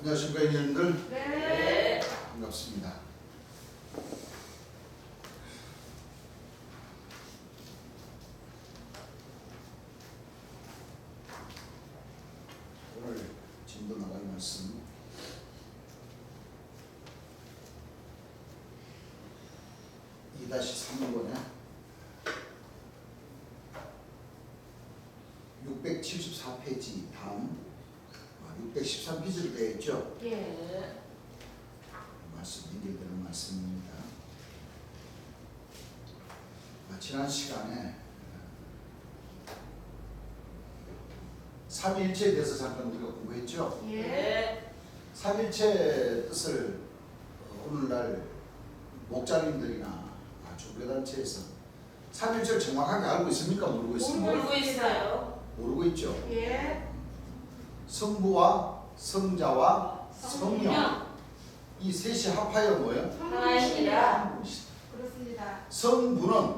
안녕하십니까, 인연들. 네. 반갑습니다. 오늘 진도 나갈 말씀 2-3번에 674페이지 다음 613페이지로 되어 있죠? 예. 말씀 연결되는 말씀입니다. 지난 시간에 삼위일체에 대해서 잠깐 우리가 공부했죠? 예. 삼위일체 뜻을 오늘날 목자님들이나 조교단체에서 삼위일체를 정확하게 알고 있습니까? 모르고 있습니까? 모르고 있어요. 모르고 있죠? 예. 성부와 성자와 성령 이 셋이 합하여 뭐예요? 하나입니다. 그렇습니다. 성부는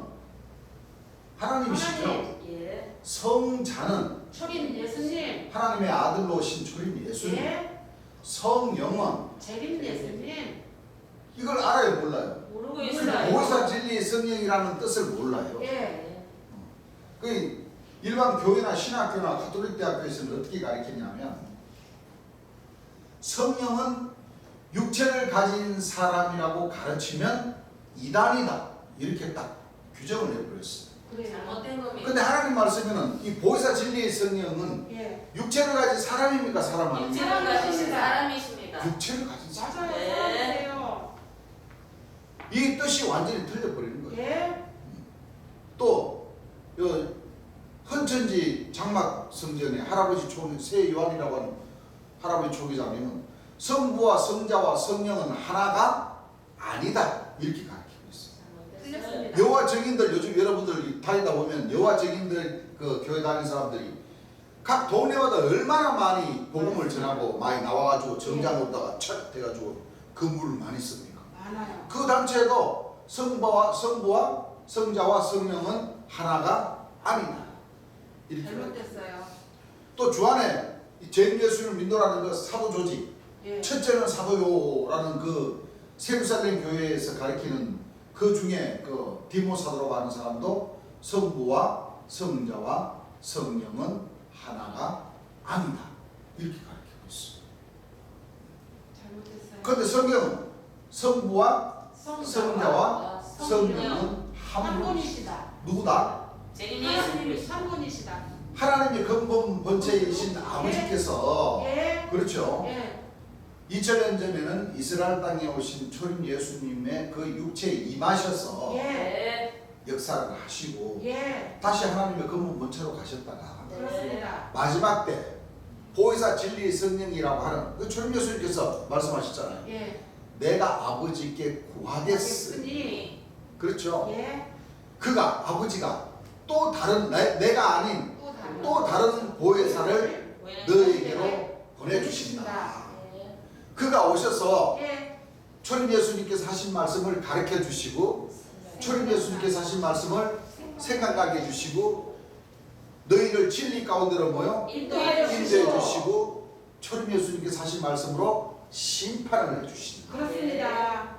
하나님이시죠? 예. 성자는 초림 예수님. 하나님의 아들로 오신 초림 예수님. 예. 성령은 재림 예수님. 이걸 알아요, 몰라요? 모르고 몰라요. 있어요. 보혜사 진리의 성령이라는 뜻을 몰라요. 예. 그 일반 교회나 신학교나 가톨릭 대학교에서는 어떻게 가르치냐면 성령은 육체를 가진 사람이라고 가르치면 이단이다 이렇게 딱 규정을 내버렸어요. 그래요. 잘못된 겁니다. 근데 하나님 말씀에는 이 보혜사 진리의 성령은 예. 육체를 가진 사람입니까? 사람 아닙니까? 육체를 가지신 사람이십니다. 육체를 가진 사람. 맞아요. 네. 사랑해요. 이 뜻이 완전히 틀려버리는 거예요. 예. 또 헌천지 장막 성전에 할아버지 총 새 요한이라고 하는 할아버지 초기자님은 성부와 성자와 성령은 하나가 아니다 이렇게 가르치고 있어요. 틀렸습니다. 여호와 증인들 요즘 여러분들 다니다 보면 여호와 증인들 그 교회 다니는 사람들이 각 동네마다 얼마나 많이 복음을 전하고 많이 나와가지고 정장으로다가 촥 돼가지고 건물을 많이 씁니까? 많아요. 그 단체도 성부와 성자와 성령은 하나가 아니다 이렇게 잘못됐어요. 또 주안에 재림 예수를 믿노라는 그 사도 조직 예. 첫째는 사도요라는 그 세루살렘 교회에서 가르치는 그 중에 그 디모 사도라고 하는 사람도 성부와 성자와 성령은 하나가 아니다 이렇게 가르치고 있어요. 잘못됐어요. 그런데 성경은 성부와 성자와 성령. 성령은 한 한 분. 분이시다. 누구다? 재림 하나님이 예수님. 한 분이시다. 하나님의 근본 본체이신 아버지께서 예. 그렇죠. 예. 2000년 전에는 이스라엘 땅에 오신 초림 예수님의 그 육체에 임하셔서 예. 네. 역사를 하시고 예. 다시 하나님의 근본 본체로 가셨다가 그렇습니다. 마지막 때 보혜사 진리의 성령이라고 하는 그 초림 예수님께서 말씀하셨잖아요. 예. 내가 아버지께 구하겠으니 하겠으니. 그렇죠. 예. 그가 아버지가 또 다른 내가 아닌 또 또 다른 보혜사를 너에게로 보내주신다. 네. 그가 오셔서 예. 초림 예수님께서 하신 말씀을 가르쳐 주시고 초림 예수님께서 하신 말씀을 생각나게 해주시고 너희를 진리 가운데로 모여 인도해 인도해 주시고. 주시고 초림 예수님께서 하신 말씀으로 심판을 해주신다. 그렇습니다.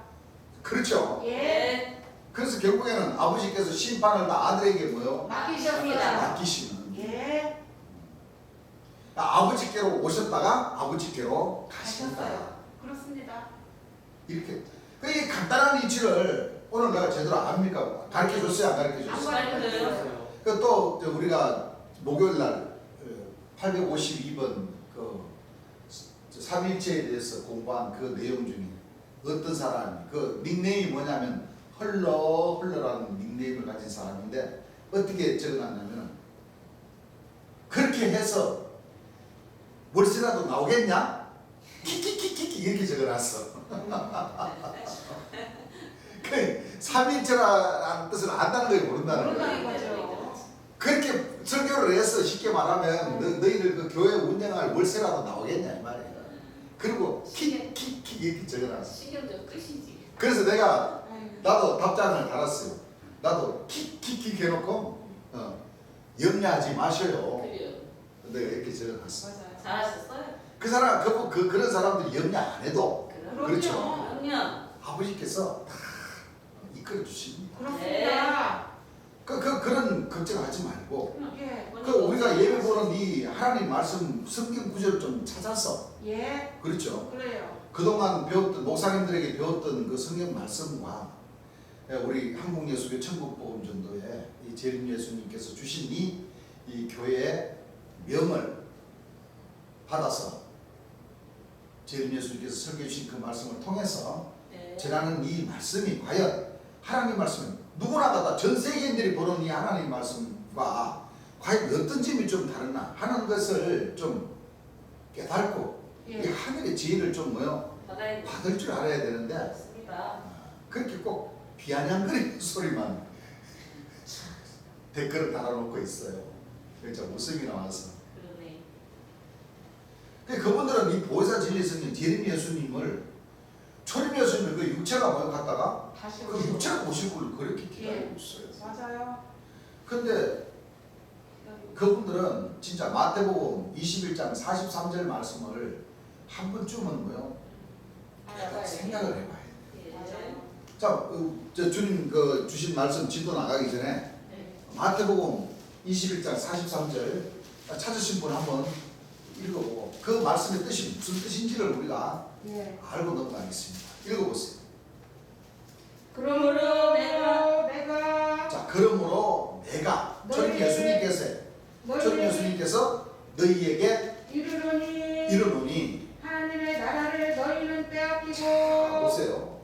그렇죠. 예. 네. 그래서 결국에는 아버지께서 심판을 다 아들에게 뭐요? 맡기셨습니다. 맡기시는. 예. 아버지께로 오셨다가 아버지께로 가신다. 가셨어요. 그렇습니다. 이렇게 이 간단한 이치를 오늘 내가 제대로 압니까? 가르쳐 줬어요, 안 가르쳐 안 줬어요? 가르쳐줬어요. 또 우리가 목요일 날 852번 그 삼위일체에 대해서 공부한 그 내용 중에 어떤 사람이 그 닉네임이 뭐냐면 헐러라는 닉네임을 가진 사람인데 어떻게 적어놨냐면 그렇게 해서 월세라도 나오겠냐? 키키키키키 이렇게 적어놨어. 그 삼위일체라는 뜻을 안다는 걸 모른다는 모른다는 거예요. 거죠. 그렇게 설교를 해서 쉽게 말하면 너희들 그 교회 운영할 월세라도 나오겠냐 이 말이에요. 그리고 키키키 이렇게 적어놨어. 신경전 끝이지. 그래서 내가 아유. 나도 답장을 달았어요. 나도 키키키 해놓고 염려하지 마셔요. 그래요. 내가 이렇게 적어놨어. 맞아요. 잘하셨어요? 그 사람 그런 사람들이 염려 안 해도 그렇죠. 그럼요. 아버지께서 다 이끌어 주십니다. 그렇습니다. 그런 걱정하지 말고 예. 우리가 예배 보는 이 하나님 말씀 성경 구절을 좀 찾아서 예. 그렇죠. 그래요. 그동안 배웠던 목사님들에게 배웠던 그 성경 말씀과 우리 한국예수교 천국복음전도에 이 재림 예수님께서 주신 이 교회의 명을 받아서 재림 예수님께서 설교해 주신 그 말씀을 통해서 네. 전하는 이 말씀이 과연 하나님 말씀 누구나 다 전 세계인들이 보는 이 하나님 말씀과 과연 어떤 점이 좀 다르나 하는 것을 좀 깨닫고 예. 이 하늘의 지혜를 좀 받아야 받을 줄 알아야 되는데 됐습니다. 그렇게 꼭 비아냥거리는 소리만 댓글을 달아놓고 있어요. 진짜 웃음이 나와서. 그러네. 그분들은 이 보혜사 진리 성령 재림 예수님을 초림 예수님을 그 육체가 갔다가 다시 그 오시고. 육체가 오실 걸 그렇게 기다리고 있어요. 맞아요. 근데 그분들은 진짜 마태복음 21장 43절 말씀을 한 번쯤은 생각을 해봐야 돼요. 예. 맞아요. 자, 저 주님 주신 말씀 진도 나가기 전에 네. 마태복음 21장 43절 찾으신 분 한번 읽어보고 그 말씀의 뜻이 무슨 뜻인지를 우리가 예. 알고 넘어가겠습니다. 읽어보세요. 그러므로 내가 자, 그러므로 내가 초림 예수님께서 너희에게 이르노니 하나님의 나라를 너희는 자, 빼앗기고. 보세요.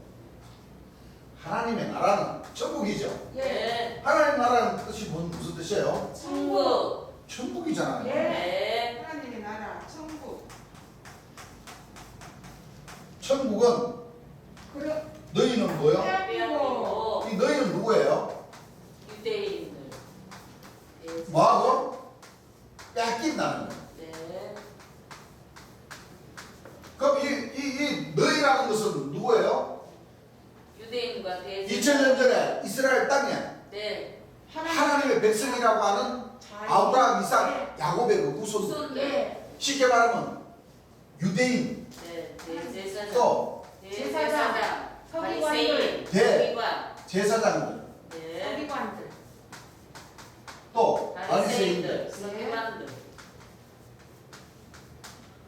하나님의 나라는 천국이죠. 예. 네. 하나님 나라는 뜻이 무슨 뜻이에요? 천국. 천국이잖아요. 예. 네. 하나님의 나라 천국. 천국은 그래. 너희는 뭐요? 빼앗기고. 이 너희는 누구예요? 유대인들. 네. 뭐하고? 뺏긴다는 거예요. 네. 그럼 이 너희라는 것은 누구예요? 유대인과 대제. 2000년 전에 이스라엘 땅에 네. 하나님의 백성이라고 하는 아브라함, 이삭, 야곱의 그 후손. 후손들. 예. 쉽게 말하면 유대인, 네. 대제사장. 또 제사장. 서기관들. 바리새인. 대. 서기관. 제사장들, 네. 서기관들. 또 바리새인들. 바리새인들, 서기관들.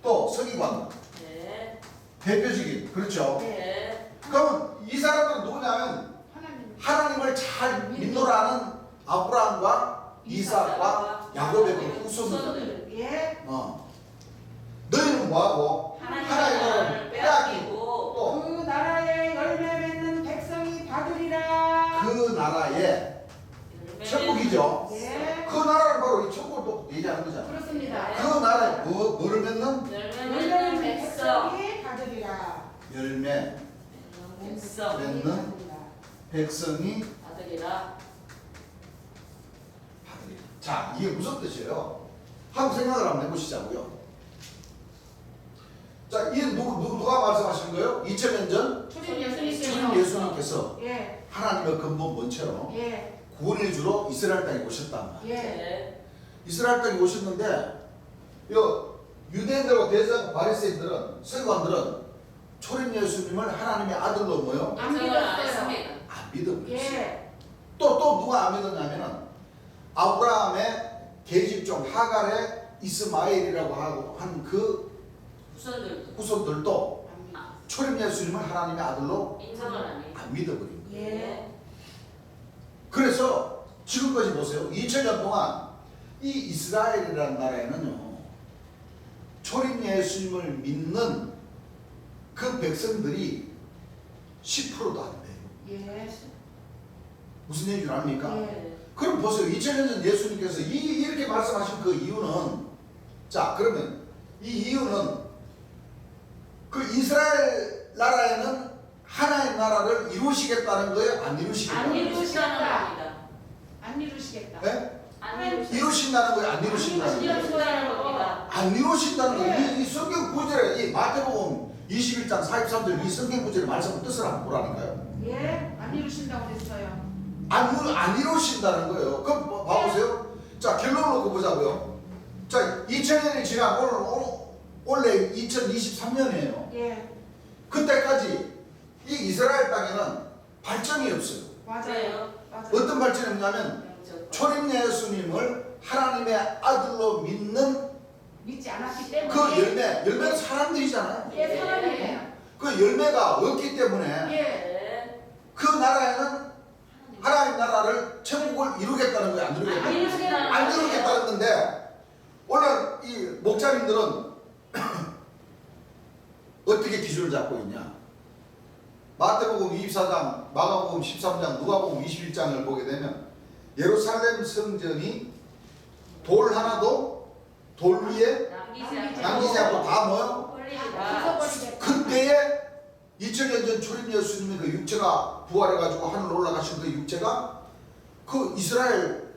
또 서기관들. 네. 대표적인 그렇죠. 네. 그러면 이 사람들은 누구냐면 하나님. 하나님을 잘 믿노라는 아브라함과 이삭과 야곱의 그 후손들. 예. 너희는 뭐하고? 하나님의 하나님을 나라를 빼앗기고 빼앗기고 또 그 나라에 열매 맺는 백성이 받으리라. 그 나라의 천국이죠. 예. 그 나라는 바로 이 천국을 또 얘기하는 거잖아요. 그렇습니다. 그 나라에 뭐를 맺는? 열매 열매 맺는 맺는 백성. 백성이 받으리라. 열매 백성 맺는 백성이 아들이라. 받으리라. 자, 이게 무슨 뜻이에요? 한번 생각을 한번 해보시자고요. 자, 이게 누가 말씀하신 거예요? 2000년 전 주님 예수님께서. 주님 예수님께서 예. 하나님의 근본 본체로 예. 구원을 주러 이스라엘 땅에 오셨단 말이에요. 예. 네. 이스라엘 땅에 오셨는데 유대인들과 대제사장 바리새인들은 서기관들은 초림 예수님을 하나님의 아들로 뭐요? 안 백성을 안 믿었어요. 했습니다. 안 믿어버렸어요. 예. 또 누가 안 믿었냐면은 아브라함의 계집종 하갈의 이스마엘이라고 하고 한 그 후손들도 후손들도 안 믿었어요. 초림 예수님을 하나님의 아들로 인정을 안 해. 안 믿어버린 거예요. 예. 그래서 지금까지 보세요. 2000년 동안 이 이스라엘이라는 나라에는요, 초림 예수님을 믿는 그 백성들이 10%도 안 돼요. 예. 무슨 얘기를 압니까? 예. 그럼 보세요. 2000년 전 예수님께서 이렇게 말씀하신 그 이유는, 자, 그러면 이 이유는 그 이스라엘 나라에는 하나의 나라를 이루시겠다는 거예요? 안 이루시겠다는 안 거예요? 이루시다는 겁니다. 안 이루시겠다. 네? 안 이루시. 이루신다는 거예요? 안 안 이루신다는 거예요? 이루시다는 겁니다. 안 이루신다는 거예요. 네. 이 성경 구절에 이 마태복음 21장 43절 이 성경 구절의 말씀 뜻을 한번 보라니까요. 예. 안 이루신다고 했어요. 안 이루신다는 거예요. 그럼 봐보세요. 자, 결론을 놓고 보자고요. 자, 2000년이 지난 원래 2023년이에요. 예. 그때까지 이 이스라엘 땅에는 발전이 없어요. 맞아요. 맞아요. 어떤 발전이 없냐면 초림 예수님을 하나님의 아들로 믿는 믿지 않았기 그 때문에. 열매는 사람들이잖아요. 예, 사람이에요. 그 열매가 없기 때문에 예. 네. 그 나라에는 하나님 나라를 천국을 이루겠다는 거예요. 안 이루겠다는 거예요. 안 이루겠다는 건데 오늘 이 목사님들은 어떻게 기준을 잡고 있냐? 마태복음 24장, 마가복음 13장, 누가복음 21장을 보게 되면 예루살렘 성전이 돌 하나도 돌 위에 남기지 않고 다 뭐요? 홀리다. 그때에 2000년 전 초림 예수님의 그 육체가 부활해가지고 하늘 올라가신 그 육체가 그 이스라엘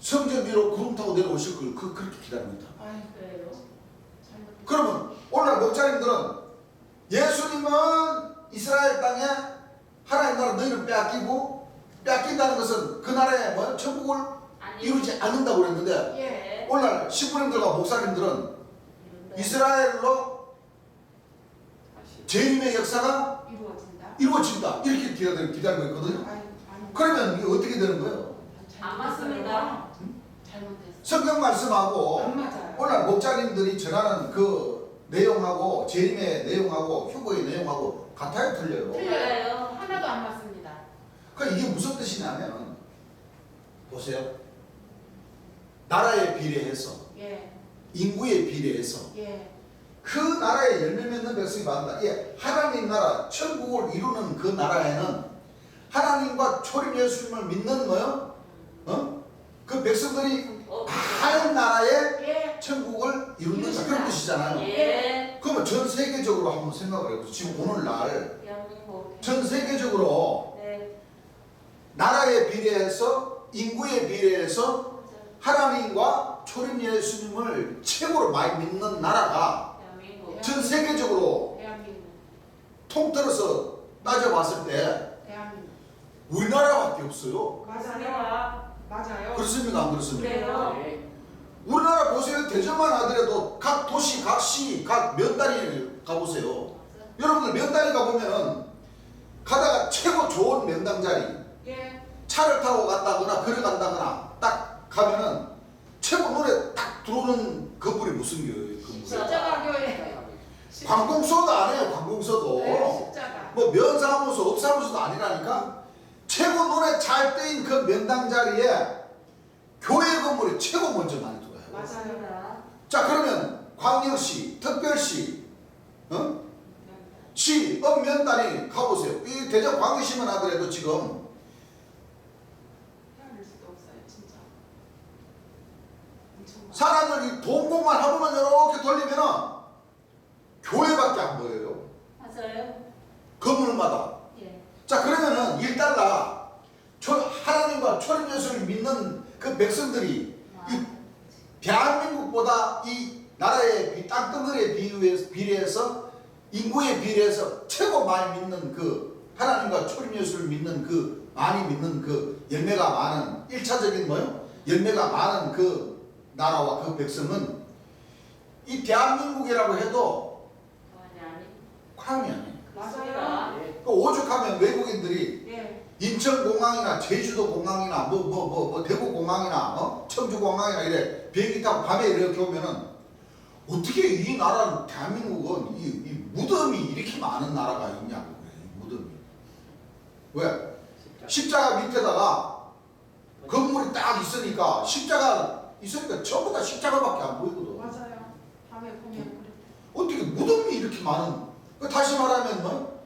성전 위로 구름 타고 내려오실 걸 그렇게 기다리고 있다. 아이, 그래요? 잘못했어요. 그러면 오늘 목사님들은 예수님은 이스라엘 땅에 하나님 나라 너희를 빼앗긴다는 것은 그 나라에 뭐 천국을 이루지 않는다고 그랬는데 예. 오늘 신부님들과 목사님들은 이스라엘로 재림의 역사가 이루어진다. 이루어진다 이렇게 기다리고 있거든요. 아이, 아니. 그러면 이게 어떻게 되는 거예요? 안 맞습니다. 잘못했어요. 성경 말씀하고 안 맞아요. 오늘 목자님들이 전하는 그 내용하고 재림의 내용하고 휴거의 내용하고 같아요, 틀려요? 틀려요. 하나도 안 맞습니다. 그러니까 이게 무슨 뜻이냐면 보세요. 나라에 비례해서 예. 인구에 비례해서 예. 그 나라에 열매 맺는 백성이 많다. 예, 하나님 나라 천국을 이루는 그 나라에는 하나님과 초림 예수님을 믿는 뭐요? 그 백성들이 많은 나라에 예. 천국을 이룬다 그런 뜻이잖아요. 예. 그러면 전 세계적으로 한번 생각을 해보세요. 지금 오늘날 대한민국. 전 세계적으로 네. 나라에 비례해서 인구에 비례해서 하나님과 초림 예수님을 최고로 많이 믿는 나라가 대한민국. 전 세계적으로 대한민국. 통틀어서 따져봤을 때 대한민국. 우리나라밖에 없어요. 맞아요. 맞아요. 그렇습니까? 안 그렇습니까? 그래요. 우리나라 보세요. 대전만 하더라도 각 도시, 각 시, 각 몇 단위 가보세요. 여러분들 몇 단위 가보면은 가다가 최고 좋은 명당 자리 예. 차를 타고 간다거나 걸어간다거나 딱 가면은 최고 노래 딱 들어오는 건물이 무슨 교회예요? 십자가 교회. 관공서도 안 해요. 관공서도. 네, 십자가. 뭐 면사무소, 업사무소도 아니라니까. 최고 노래 잘 뜨인 그 명당 자리에 교회 건물이 최고 먼저 많이 들어와요. 맞아요. 자, 그러면 광역시, 특별시, 시, 몇 단위 가보세요. 이 대전 광역시만 하더라도 지금 헤아릴 수도 없어요, 진짜. 엄청 많아요. 사람들이 동공만 한 번만 이렇게 돌리면은 교회밖에 안 보여요. 맞아요. 건물마다. 예. 자, 그러면은 일달러 하나님과 초림 예수를 믿는 그 백성들이 이 대한민국보다 이 나라의 땅덩어리에 비례해서 인구에 비례해서 최고 많이 믿는 그 하나님과 초림 예수를 믿는 그 많이 믿는 그 열매가 많은 1차적인 뭐요? 열매가 많은 그 나라와 그 백성은 이 대한민국이라고 해도 과언이 아니에요. 맞아요. 그 오죽하면 외국인들이 예. 인천공항이나 제주도공항이나 대구공항이나 청주공항이나 이래 비행기 타고 밤에 이렇게 오면은 어떻게 이 나라는 대한민국은 이 무덤이 이렇게 많은 나라가 있냐고 그래. 이 무덤이 왜? 십자가 밑에다가 건물이 딱 있으니까 십자가 있으니까 전부 다 십자가밖에 안 보이거든. 맞아요. 밤에 보면 그래. 어떻게 무덤이 이렇게 많은? 다시 말하면 뭐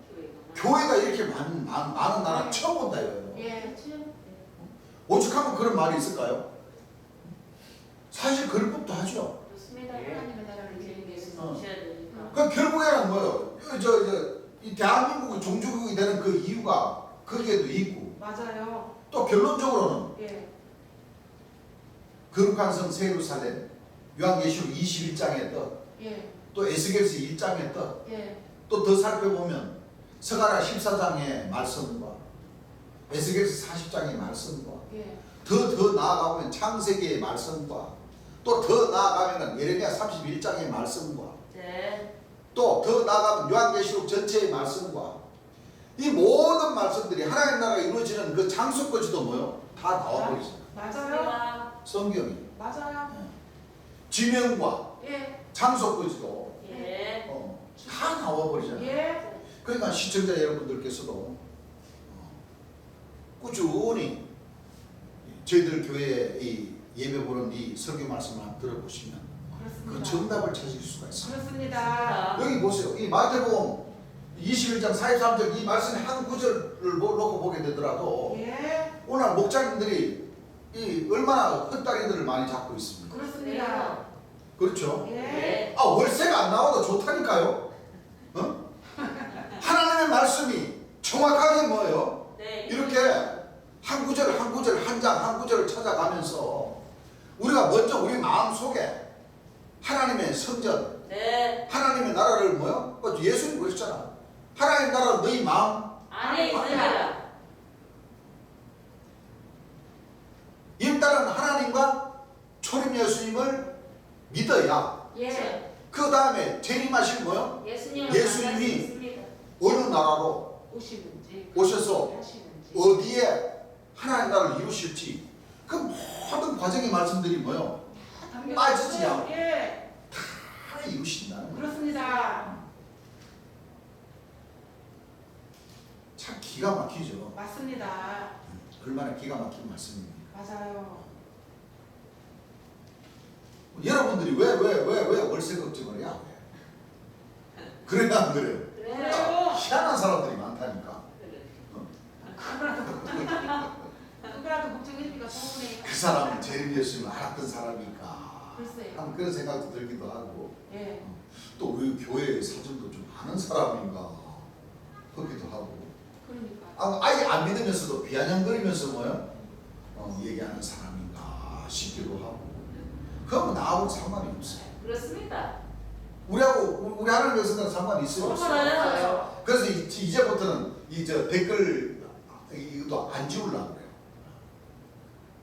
교회가 이렇게 많은 나라 처음 본다 이거예요. 예. 오죽하면 그런 말이 있을까요? 사실 그럴 법도 하죠. 그렇습니다. 예. 하나님의 나라를 주님께서 위해서. 주셔야 되니까. 그 결국에는 뭐예요? 이 대한민국이 종주국이 되는 그 이유가 거기에도 있고 맞아요. 또 결론적으로는 예. 거룩한 성 세루살렘 요한계시록 21장의 뜻, 예. 또 에스겔서 1장의 뜻, 예. 또 더 살펴보면 서가랴 14장의 말씀과 에스겔서 40장의 말씀과 예. 더 나아가보면 창세기의 말씀과 또 더 나아가면은 예레미야 31장의 말씀과 네. 또 더 나아가면 요한계시록 전체의 말씀과 이 모든 말씀들이 하나님 나라가 이루어지는 그 장소까지도 뭐요? 다 나와버리잖아요. 맞아요. 성경이. 맞아요. 지명과 예. 장소까지도 예. 다 나와버리잖아요. 예. 그러니까 시청자 여러분들께서도 꾸준히 저희들 교회에 이 예배 보는 이 설교 말씀을 한번 들어보시면 그 그렇습니다. 정답을 찾을 수가 있어요. 그렇습니다. 여기 보세요. 이 마태복음 21장 43절 이 말씀의 한 구절을 놓고 보게 되더라도 예. 오늘 목자님들이 이 얼마나 헛다리들을 많이 잡고 있습니다. 그렇습니다. 그렇죠? 예. 아, 월세가 안 나와도 좋다니까요. 어? 하나님의 말씀이 정확하게 뭐예요? 네. 이렇게 한 구절 한 구절 한 장 한 구절을 찾아가면서 우리가 먼저 우리 마음 속에 하나님의 성전, 네. 하나님의 나라를 뭐요? 예수님 그러셨잖아. 하나님 나라는 너희 마음 안에 있으리라. 일단은 하나님과 초림 예수님을 믿어야 예. 그 다음에 재림하실 뭐요? 예수님을 예수님이 만날 수 있습니다. 어느 나라로 오시는지 오셔서 하시는지. 어디에 하나님 나라를 이루실지 그 모든 과정의 말씀들이 뭐요? 빠지지 않고. 예. 다 이루신다는 거예요. 그렇습니다. 참 기가 막히죠. 맞습니다. 얼마나 기가 막힌 말씀입니까? 맞아요. 여러분들이 왜 월세 걱정을 해야 돼? 그래야 안 그래요? 그래요. 희한한 사람들이 많다니까. 누구라도 걱정해주기가 서운해요. 그 사람은 재림 예수님을 알았던 사람이니까 글쎄요. 한 그런 생각도 들기도 하고 예. 또 우리 교회의 사정도 좀 아는 사람인가 그렇기도 하고 그러니까. 아예 안 믿으면서도 비아냥거리면서 뭐요? 얘기하는 사람인가 싶기도 하고 그건 나하고 상관이 없어요. 그렇습니다. 우리 하나님 역사는 상관이 있어요. 없어요. 그래서 이제부터는 저 댓글 이것도 안 지우려고 그래요.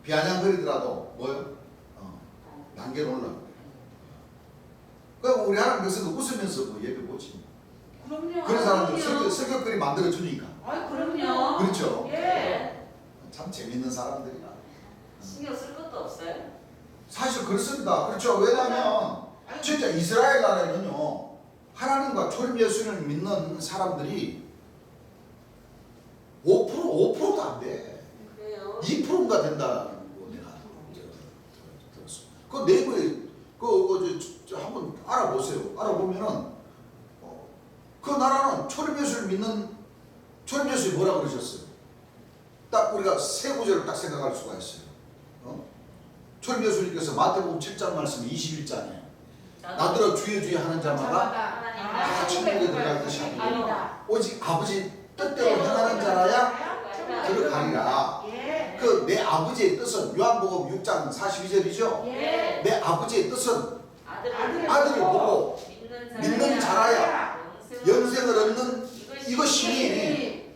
비아냥거리더라도 뭐요? 남겨놓으려고 그래요. 그럼 우리 하나님 역사는 웃으면서 뭐 예배 보지. 그럼요. 그런 사람들 그럼요. 성격들이 만들어 주니까. 아이 그럼요. 그렇죠. 예. 네. 참 재밌는 사람들이라. 신경 쓸 것도 없어요. 사실 그렇습니다. 그렇죠. 왜냐하면 진짜 이스라엘 나라에는요 하나님과 초림 예수를 믿는 사람들이 5%도 안 돼. 그래요. 2%가 된다고 내가 들었어. 그 네이버에 저 한번 알아보세요. 알아보면은 그 나라는 초림 예수를 믿는 초림 예수님 뭐라 그러셨어요? 딱 우리가 세 구절을 딱 생각할 수가 있어요. 초림 예수님께서 마태복음 7장 말씀 21장에 나더러 주여 하는 자마다 다 천국에 들어갈 것이 아니다. 오직 아버지 뜻대로 행하는 자라야 들어가리라. 예. 그 내 아버지의 뜻은 요한복음 6장 42절이죠. 예. 내 아버지의 뜻은 아들을 보고 믿는 자라야 영생을 얻는 이것이니 예.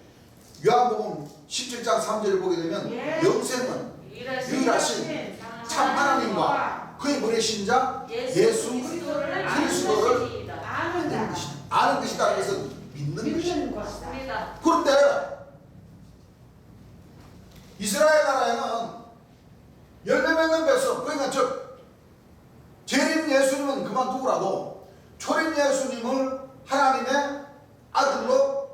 요한복음 17장 3절을 보게 되면 예. 영생은 유일하신 참 하나님과 그의 보내신 자 예수 그리스도를 그리스도를 아는 자. 아는 것이다. 그래서 믿는 것이다. 믿는 것이다. 맞습니다. 그런데 이스라엘 나라에는 열매 맺는 백성, 그러니까 재림 예수님은 그만두고라도 초림 예수님을 하나님의 아들로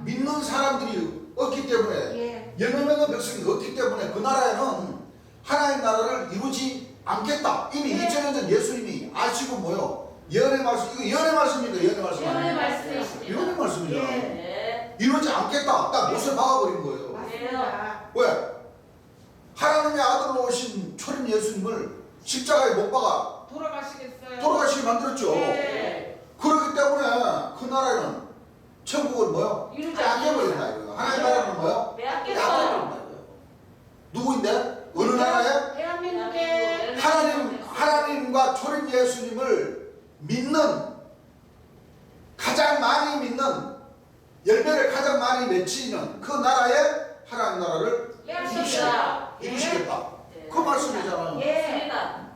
믿는 사람들이 없기 때문에 예. 열매 맺는 백성이 없기 때문에 그 나라에는 하나님 나라를 이루지 않겠다. 이미 예. 2000년 전 예수님이 아시고 뭐요? 예언의 말씀, 이거 예언의 말씀입니다. 예언의 말씀 예언의 아니에요? 말씀이십니다. 예언의 말씀이죠. 예. 네. 이루지 않겠다. 딱 못을 박아버린 거예요. 맞습니다. 왜? 하나님의 아들로 오신 초림 예수님을 십자가에 못 박아 돌아가시겠어요. 돌아가시게 만들었죠. 예. 그렇기 때문에 그 나라에는 천국은 뭐요? 이루지 빼앗겨버린다 이거예요. 하나님 나라는 뭐요? 빼앗겼어요. 빼앗겨버린다 이거예요. 누구인데? 어느 나라에? 대한민국에 하나님과 초림 예수님을 믿는 가장 많이 믿는 열매를 가장 많이 맺히는 그 나라에 하나님 나라를 이루시겠다. 이루시겠다. 네. 그 말씀이잖아요. 예. 맞습니다.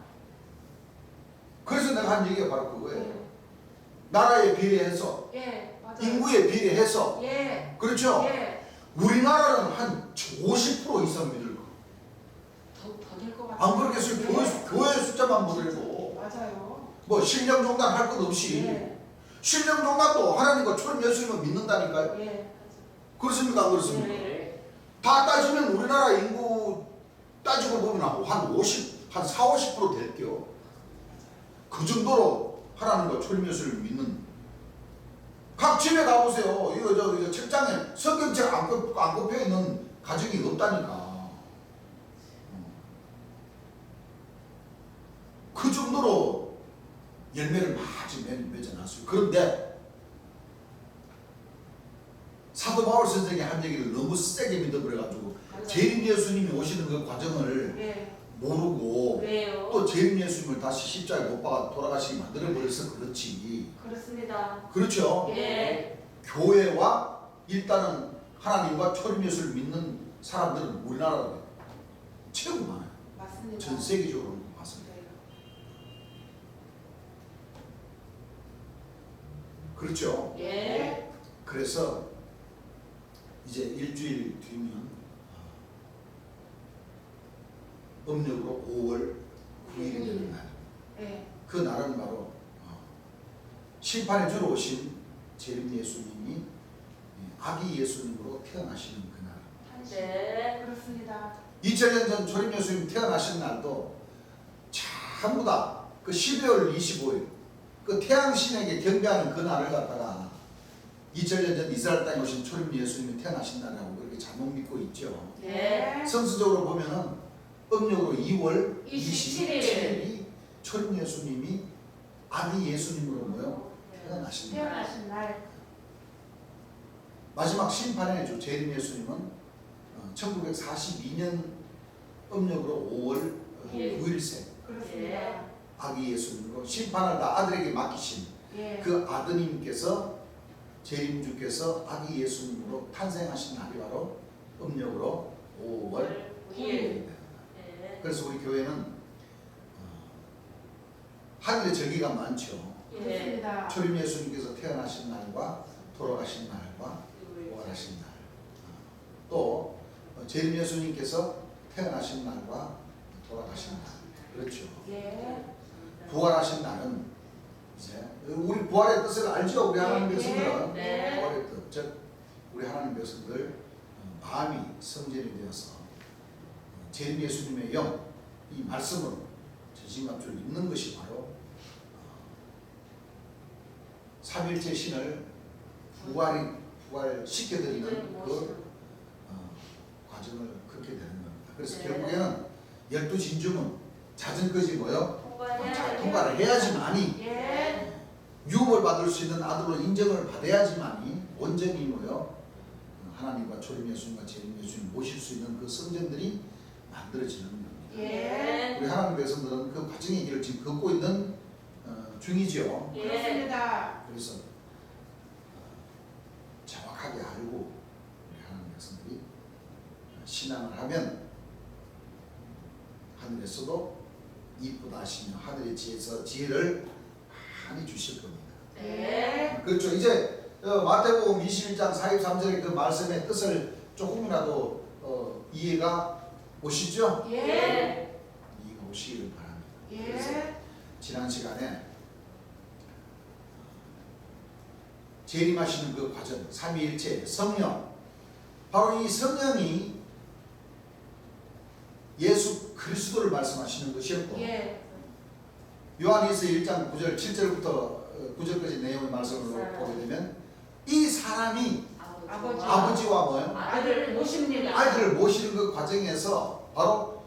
한 얘기가 바로 그거예요. 예. 나라에 비례해서, 예. 맞아요. 인구에 비례해서, 예. 그렇죠? 예. 우리나라는 한 50% 이상 믿을 거. 더 될 것 같아요. 안 그러겠어요? 교회 숫자만 보더라도 맞아요. 뭐 신령종단 할 것 없이 예. 신령종단도 하나님과 초림 예수님을 믿는다니까요. 예. 그렇습니까? 안 그렇습니까? 네. 다 따지면 우리나라 인구 따지고 보면 한 40, 50% 될게요. 그 정도로 하나님과 초림 예수를 믿는. 각 집에 가보세요. 이거 저 책장에 성경책 안 꼽혀 있는 가정이 없다니까. 그 정도로 열매를 많이 맺어놨어요. 그런데 사도 바울 선생이 한 얘기를 너무 세게 믿어버려가지고 재림 예수님이 오시는 그 과정을 예. 모르고 왜요? 또 재림 예수님을 다시 십자가에 못 박아 돌아가시게 만들어버려서 그렇지. 그렇습니다. 그렇죠? 예. 교회와 일단은 하나님과 초림 예수를 믿는 사람들은 우리나라에 최고 많아요. 맞습니다. 전 세계적으로 봤을 때. 네. 그렇죠? 예. 그래서 이제 일주일 뒤면 음력으로 5월 9일이 되는 날. 예. 그 날은 바로 심판에 주러 오신 재림 예수님이 아기 예수님으로 태어나시는 그날. 네. 그렇습니다. 2000년 전 초림 예수님 태어나신 날도 전부 다 그 12월 25일 그 태양신에게 경배하는 그 날을 갖다가 2000년 전 이스라엘 땅에 오신 초림 예수님이 태어나신 날이라고 그렇게 잘못 믿고 있죠. 네. 성수적으로 보면은 음력으로 2월 27일. 27일이 초림 예수님이 아기 예수님으로 모여 태어나신 날. 태어나신 날. 마지막 심판의 주 재림 예수님은 1942년 음력으로 5월 예. 9일생 그렇습니다. 아기 예수님으로 심판을 다 아들에게 맡기신 예. 그 아드님께서 재림주께서 아기 예수님으로 탄생하신 날이 바로 음력으로 5월 9일. 9일입니다. 네. 그래서 우리 교회는 하늘의 절기가 많죠. 예. 그렇습니다. 초림 예수님께서 태어나신 날과 돌아가신 날과 부활하신 날, 또 재림 예수님께서 태어나신 날과 돌아가신 날, 그렇죠. 예. 부활하신 날은 이제 우리 부활의 뜻을 알죠. 우리 하나님 네, 백성들은 네. 부활의 뜻, 즉 우리 하나님 백성들 마음이 성전이 되어서 재림 예수님의 영, 이 말씀을 전신갑주를 입는 것이 바로 삼일체 신을 부활시켜드리는 그 과정을 그렇게 되는 겁니다. 그래서 네. 결국에는 12진주문 자전거지 뭐요? 통과해야 통과를 해야지만이 예. 유업을 받을 수 있는 아들로 인정을 받아야지만이 온전히 뭐요? 하나님과 초림 예수님과 재림 예수님 모실 수 있는 그 성전들이 만들어지는 겁니다. 예. 우리 하나님 백성들은 그 과정의 길을 지금 걷고 있는 중이죠. 예. 그렇습니다. 그래서 정확하게 알고 우리 하나님 백성들이 신앙을 하면 하늘에서도 이쁘다 하시며 하늘의 지혜에서 지혜를 많이 주실 겁니다. 네. 그렇죠. 이제 마태복음 21장 43절의 그 말씀의 뜻을 조금이라도 이해가 오시죠? 예. 이해가 오시기를 바랍니다. 예. 그래서 지난 시간에 재림하시는 그 과정, 삼위일체 성령, 바로 이 성령이 예수 그리스도를 말씀하시는 것이었고, 예. 요한일서 1장 9절 7절부터 9절까지 내용의 말씀을 보게 되면 이 사람이 아버지. 아버지와 뭐예요? 아들을 모십니다. 아이들을 모시는 그 과정에서 바로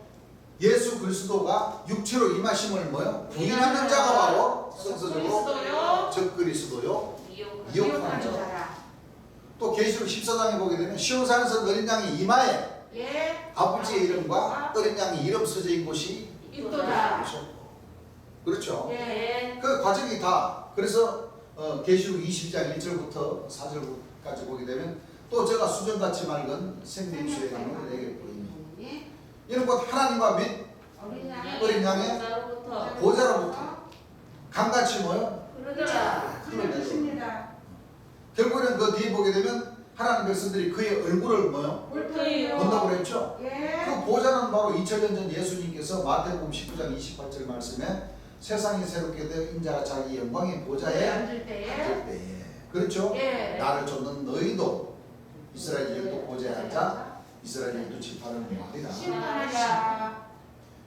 예수 그리스도가 육체로 임하심을 뭐예요? 부인하는 자가 바로 성서적으로 그리스도요. 적 그리스도요. 미혹하는 자. 자라. 또 계시록 14장에 보게 되면 시온산에서 어린 양의 이마에 예. 아버지의 이름과 어린 양의 이름 써져 있는 곳이 입도다. 그렇죠. 예. 그 과정이 다 그래서 계시록 20장 1절부터 4절까지 보게 되면 또 제가 수정같이 맑은 생명수의 강을 내게 보이니 이는 곧 하나님과 및 어린 양. 어린 양의 보좌로부터 보좌로부터 강같이 뭐요? 그러더라. 주십니다. 결국에는 그 뒤에 보게 되면 하나님 백성들이 그의 얼굴을 뭐요? 볼터요. 본다고 그랬죠? 예. 그 보좌는 바로 2000년 전 예수님께서 마태복음 19장 28절 말씀에 세상이 새롭게 되어 인자가 자기 영광의 보좌에 앉을 때에. 앉을 때에 그렇죠? 예. 나를 쫓는 너희도 이스라엘 열두 보좌에 앉아 이스라엘 열두 지파를 모으리라. 심판하라.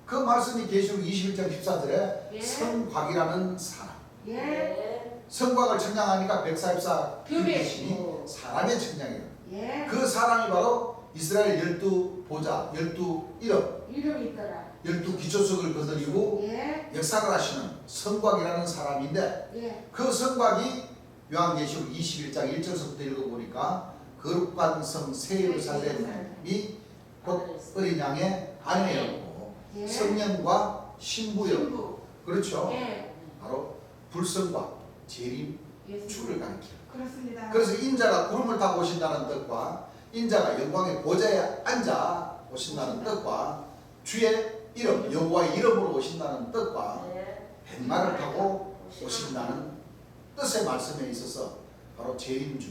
그 말씀이 계시록 21장 14절에 예. 성곽이라는 사람. 예. 네. 성곽을 청량하니까 144 교회. 귀신이 사람의 청량이에요. 예. 그 사람이 바로 이스라엘 열두 보좌, 열두 이름, 이름이 있더라. 열두 기초석을 거느리고 예. 역사를 하시는 성곽이라는 사람인데 예. 그 성곽이 요한계시록 21장 1절서부터 읽어보니까 거룩한 성 새 예루살렘이 곧 어린 양의 아내였고 예. 성령과 신부였고 신부. 그렇죠. 예. 바로 불성과 재림 예수. 주를 가리켜요. 그렇습니다. 그래서 인자가 구름을 타고 오신다는 뜻과 인자가 영광의 보좌에 앉아 오신다는 뜻과 주의 이름 여호와의 이름으로 오신다는 뜻과 네. 백마를 타고 오신다는 뜻의 말씀에 있어서 바로 재림주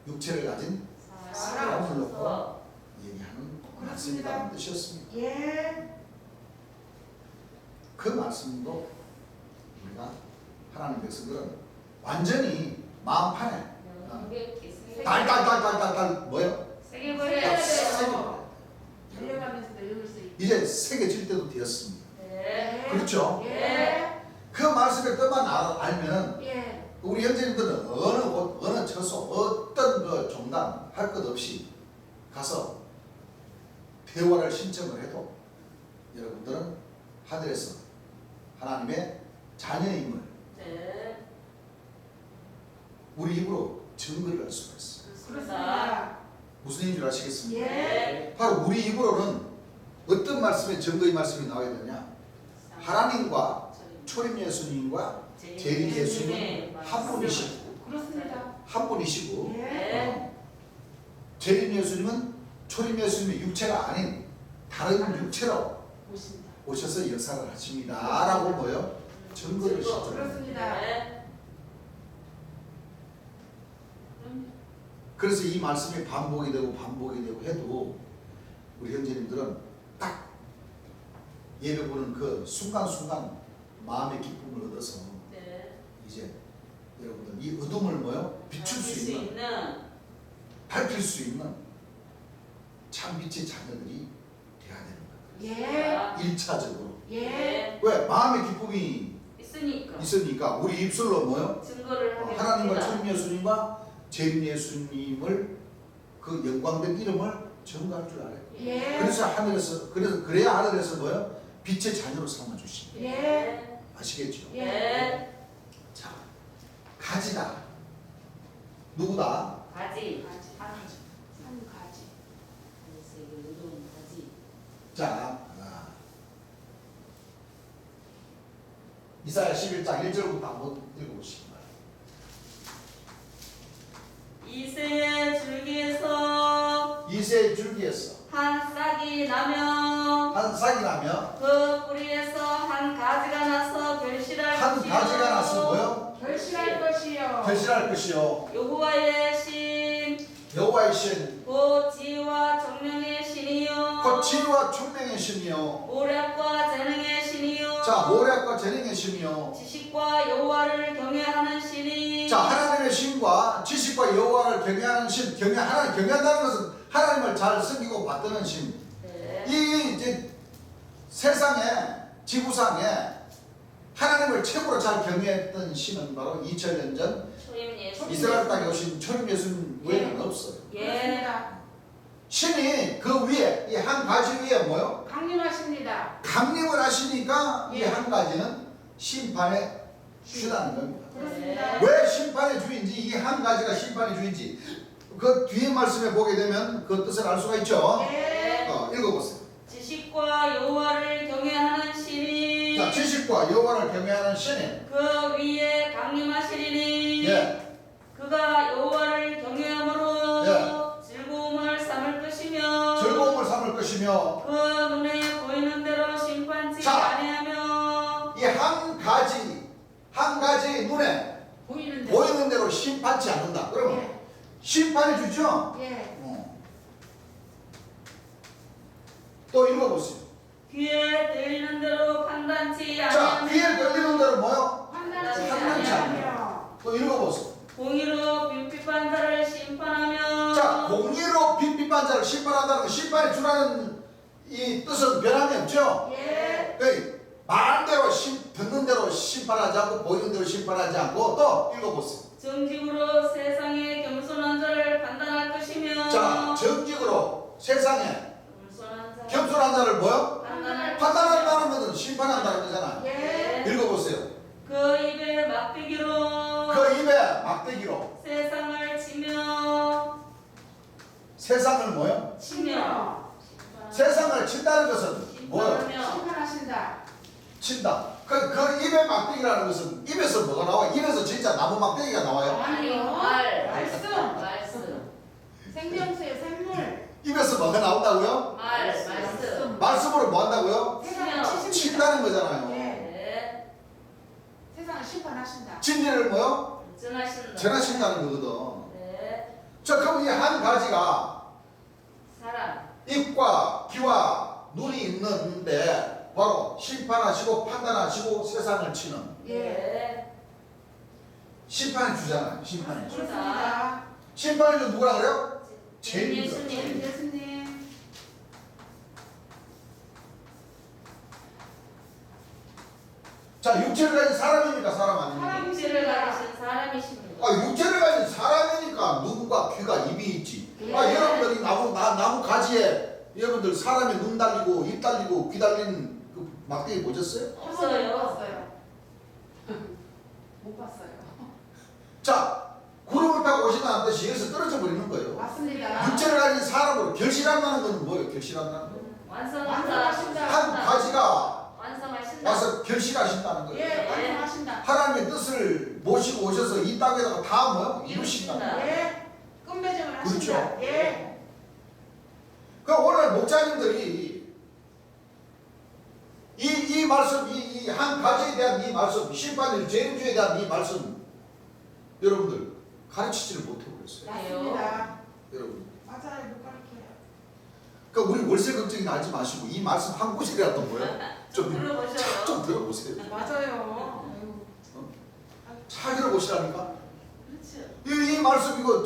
육체를 가진 사람을 놓고 얘기하는 말씀이라는 뜻이었습니다. 예. 그 말씀도 우리가 하나님 백성들은 완전히 마음판에 달달달달달달 뭐요? 세계 세계버려야 세계. 돼요. 달려가면서도 읽을 수 있고. 이제 새겨질 때도 되었습니다. 네. 그렇죠? 예. 그 말씀의 뜻만 알면 예. 우리 현재인들은 어느 곳, 어느 처소, 어떤 그 종단 할 것 없이 가서 대화를 신청을 해도 여러분들은 하늘에서 하나님의 자녀임을 네. 우리 입으로 증거를 할 수가 있어요. 그렇습니다. 무슨 얘기인 줄 아시겠습니까? 예. 바로 우리 입으로는 어떤 말씀의 증거의 말씀이 나와야 되냐? 하나님과 초림 예수님과 재림 예수님은 한 분이시고 그렇습니다. 한 분이시고 예. 재림 예수님은 초림 예수님의 육체가 아닌 다른 육체로 오신다. 오셔서 역사를 하십니다 라고 뭐요? 증거를 시죠. 그렇습니다. 네. 그래서 이 말씀이 반복이 되고 해도 우리 형제님들은 딱 예배 보는 그 순간순간 마음의 기쁨을 얻어서 네. 이제 여러분들 이 어둠을 뭐요? 비출 수 있는 밝힐 수 있는 참 빛의 자녀들이 돼야 되는 거예요. 예. 1차적으로. 예. 왜? 마음의 기쁨이 있으니까 있으니까 우리 입술로 뭐요? 증거를 하게 하나님과 됩니다. 초림 예수님과 재림 예수님을 그 영광된 이름을 증거할 줄 알아요. 예. 그래서 하늘에서 그래야 하늘에서 뭐요? 빛의 자녀로 삼아 주십니다. 예. 아시겠죠? 네. 자, 가지다. 누구다? 가지. 산 가지. 가지. 자, 이사야 11장 1절부터 한번 읽어보시기 바랍니다. 이새의 줄기에서 이새의 줄기에서 한 싹이 나며 한 싹이 나며 그 뿌리에서 한 가지가 나서 결실할 한 것이요. 가지가 나서 뭐요? 결실할 것이요. 결실할 것이요. 여호와의 신, 여호와의 신, 곧 지혜와 정령의 신이요. 곧 지혜와 총명의 신이요. 오략과 재능의 신이요. 자, 모략과 재능의 신이요. 지식과 여호와를 경외하는 신이. 자, 하나님의 신과 지식과 여호와를 경외하는 신, 하나님 경외한다는 것은 하나님을 잘 섬기고 받드는 신. 네. 이 이제 세상에 지구상에 하나님을 최고로 잘 경외했던 신은 바로 2000년 전 초림 예수. 이스라엘 땅에 오신 초림 예수님 외에는 없어요. 예. 그렇습니다. 신이 그 위에 이 한 가지 위에 뭐요? 강림하십니다. 강림을 하시니까 이 예. 한 가지는 심판의 주라는 겁니다. 그렇습니다. 왜 심판의 주인지 이 한 가지가 심판의 주인지 그 뒤에 말씀에 보게 되면 그 뜻을 알 수가 있죠. 예. 읽어보세요. 지식과 여호와를 경외하는 신이. 자, 지식과 여호와를 경외하는 신이 그 위에 강림하시리니. 예. 그가 여호와를 경외함으로 예. 즐거움을 삼을 것이며. 즐거움을 삼을 것이며 그 눈에 보이는 대로 심판치 자. 아니하며. 이 한 가지 한 가지 눈에 보이는 보이는 대로 심판치 않는다. 그러면 예. 심판해 주죠. 예. 또 읽어보세요. 귀에 들리는 대로 판단치 자, 아니하며 귀에 들리는 대로 뭐요? 판단치 판단치 아니하며 또 읽어보세요. 공의로 빈핍한 자를 심판하며 자, 공의로 빈핍한 자를 심판한다는 건 심판해 주라는 이 뜻은 변함이 없죠. 예. 그러니까 말한 대로 듣는 대로 심판하지 않고 보이는 대로 심판하지 않고 또 읽어보세요. 정직으로 세상에 겸손한 자를 판단할 것이며 자, 정직으로 세상에 겸손한 자 겸손한 자를 뭐요? 판단한다는 것은 심판한다는 거잖아요. 예. 읽어보세요. 그 입에 막대기로 그 입에 막대기로 세상을 치며 세상을 뭐요? 치며 세상을 친다는 것은 뭐요? 심판하며 심판하신다. 친다. 그 입에 막대기라는 것은 입에서 뭐가 나와요? 입에서 진짜 나무 막대기가 나와요? 아니요. 말씀. 말씀 생명수의 생물. 입에서 뭐가 나온다고요? 말씀 말씀으로 뭐 한다고요? 세상을 치십니다. 친다는 거잖아요. 예. 네 세상을 심판하신다. 진리를 뭐요? 전하신다 전하신다는 거거든. 네 자, 그럼 이 한 가지가 사람 입과 귀와 눈이 있는데 바로 심판하시고 판단하시고 세상을 치는 예. 네 심판해 주잖아요. 심판해 주. 그렇습니다. 심판해 주 누구라 그래요? 죄인이죠. 예수님 예수님. 자, 육체를 가진 사람입니까? 사람 아닙니까? 육체를 가지신 사람이십니다. 아, 육체를 가진 사람이니까 눈과 귀가 입이 있지. 아, 예. 여러분들이 나무 가지에 여러분들 사람이 눈 달리고 입 달리고 귀 달리는 그 막대기 보셨어요? 없어요. 못 봤어요. 못 봤어요. 자, 구름을 타고 오신다는 뜻이 여기서 떨어져 버리는 거예요. 맞습니다. 육체를 가진 사람으로 결실한다는 건 뭐예요? 결실한다는 거. 완성하신다. 한 가지가 완성하신다. 와서 결실하신다는 거예요. 예, 완성하신다. 하나님의 뜻을 모시고 오셔서 이 땅에다가 다 뭐요? 이루신다. 예. 끝맺음을 하신다. 그렇죠. 예. 그 오늘 목사님들이 이 말씀, 이 한 가지에 대한 이 말씀, 심판일 죄인주에 대한 이 말씀, 여러분들 가르치지를 못하고 그랬어요. 맞습니다. 여러분. 맞아요. 못 가르쳐요. 그러니까 우리 월세 걱정이 나지 마시고 이 말씀 한 구절이라도 뭐요? 좀 들어보셔요. 좀 들어보세요. 맞아요. 잘 들어보시라니까. 그렇죠. 이 말씀 이거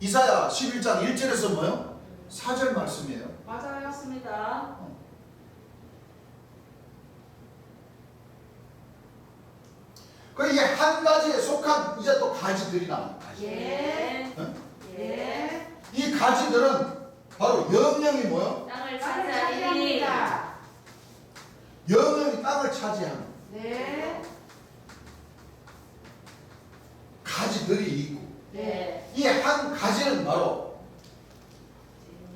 이사야 11장 1절에서 뭐요? 4절 말씀이에요. 맞아요. 맞습니다. 그 이게 한 가지에 속한 이제 또 가지들이 나와요. 가지. 예. 응? 예. 이 가지들은 바로 영영이 뭐요? 땅을 땅을 차지하니 차지합니다. 영영이 땅을 차지하는 네. 가지들이 있고 네. 이 한 가지는 바로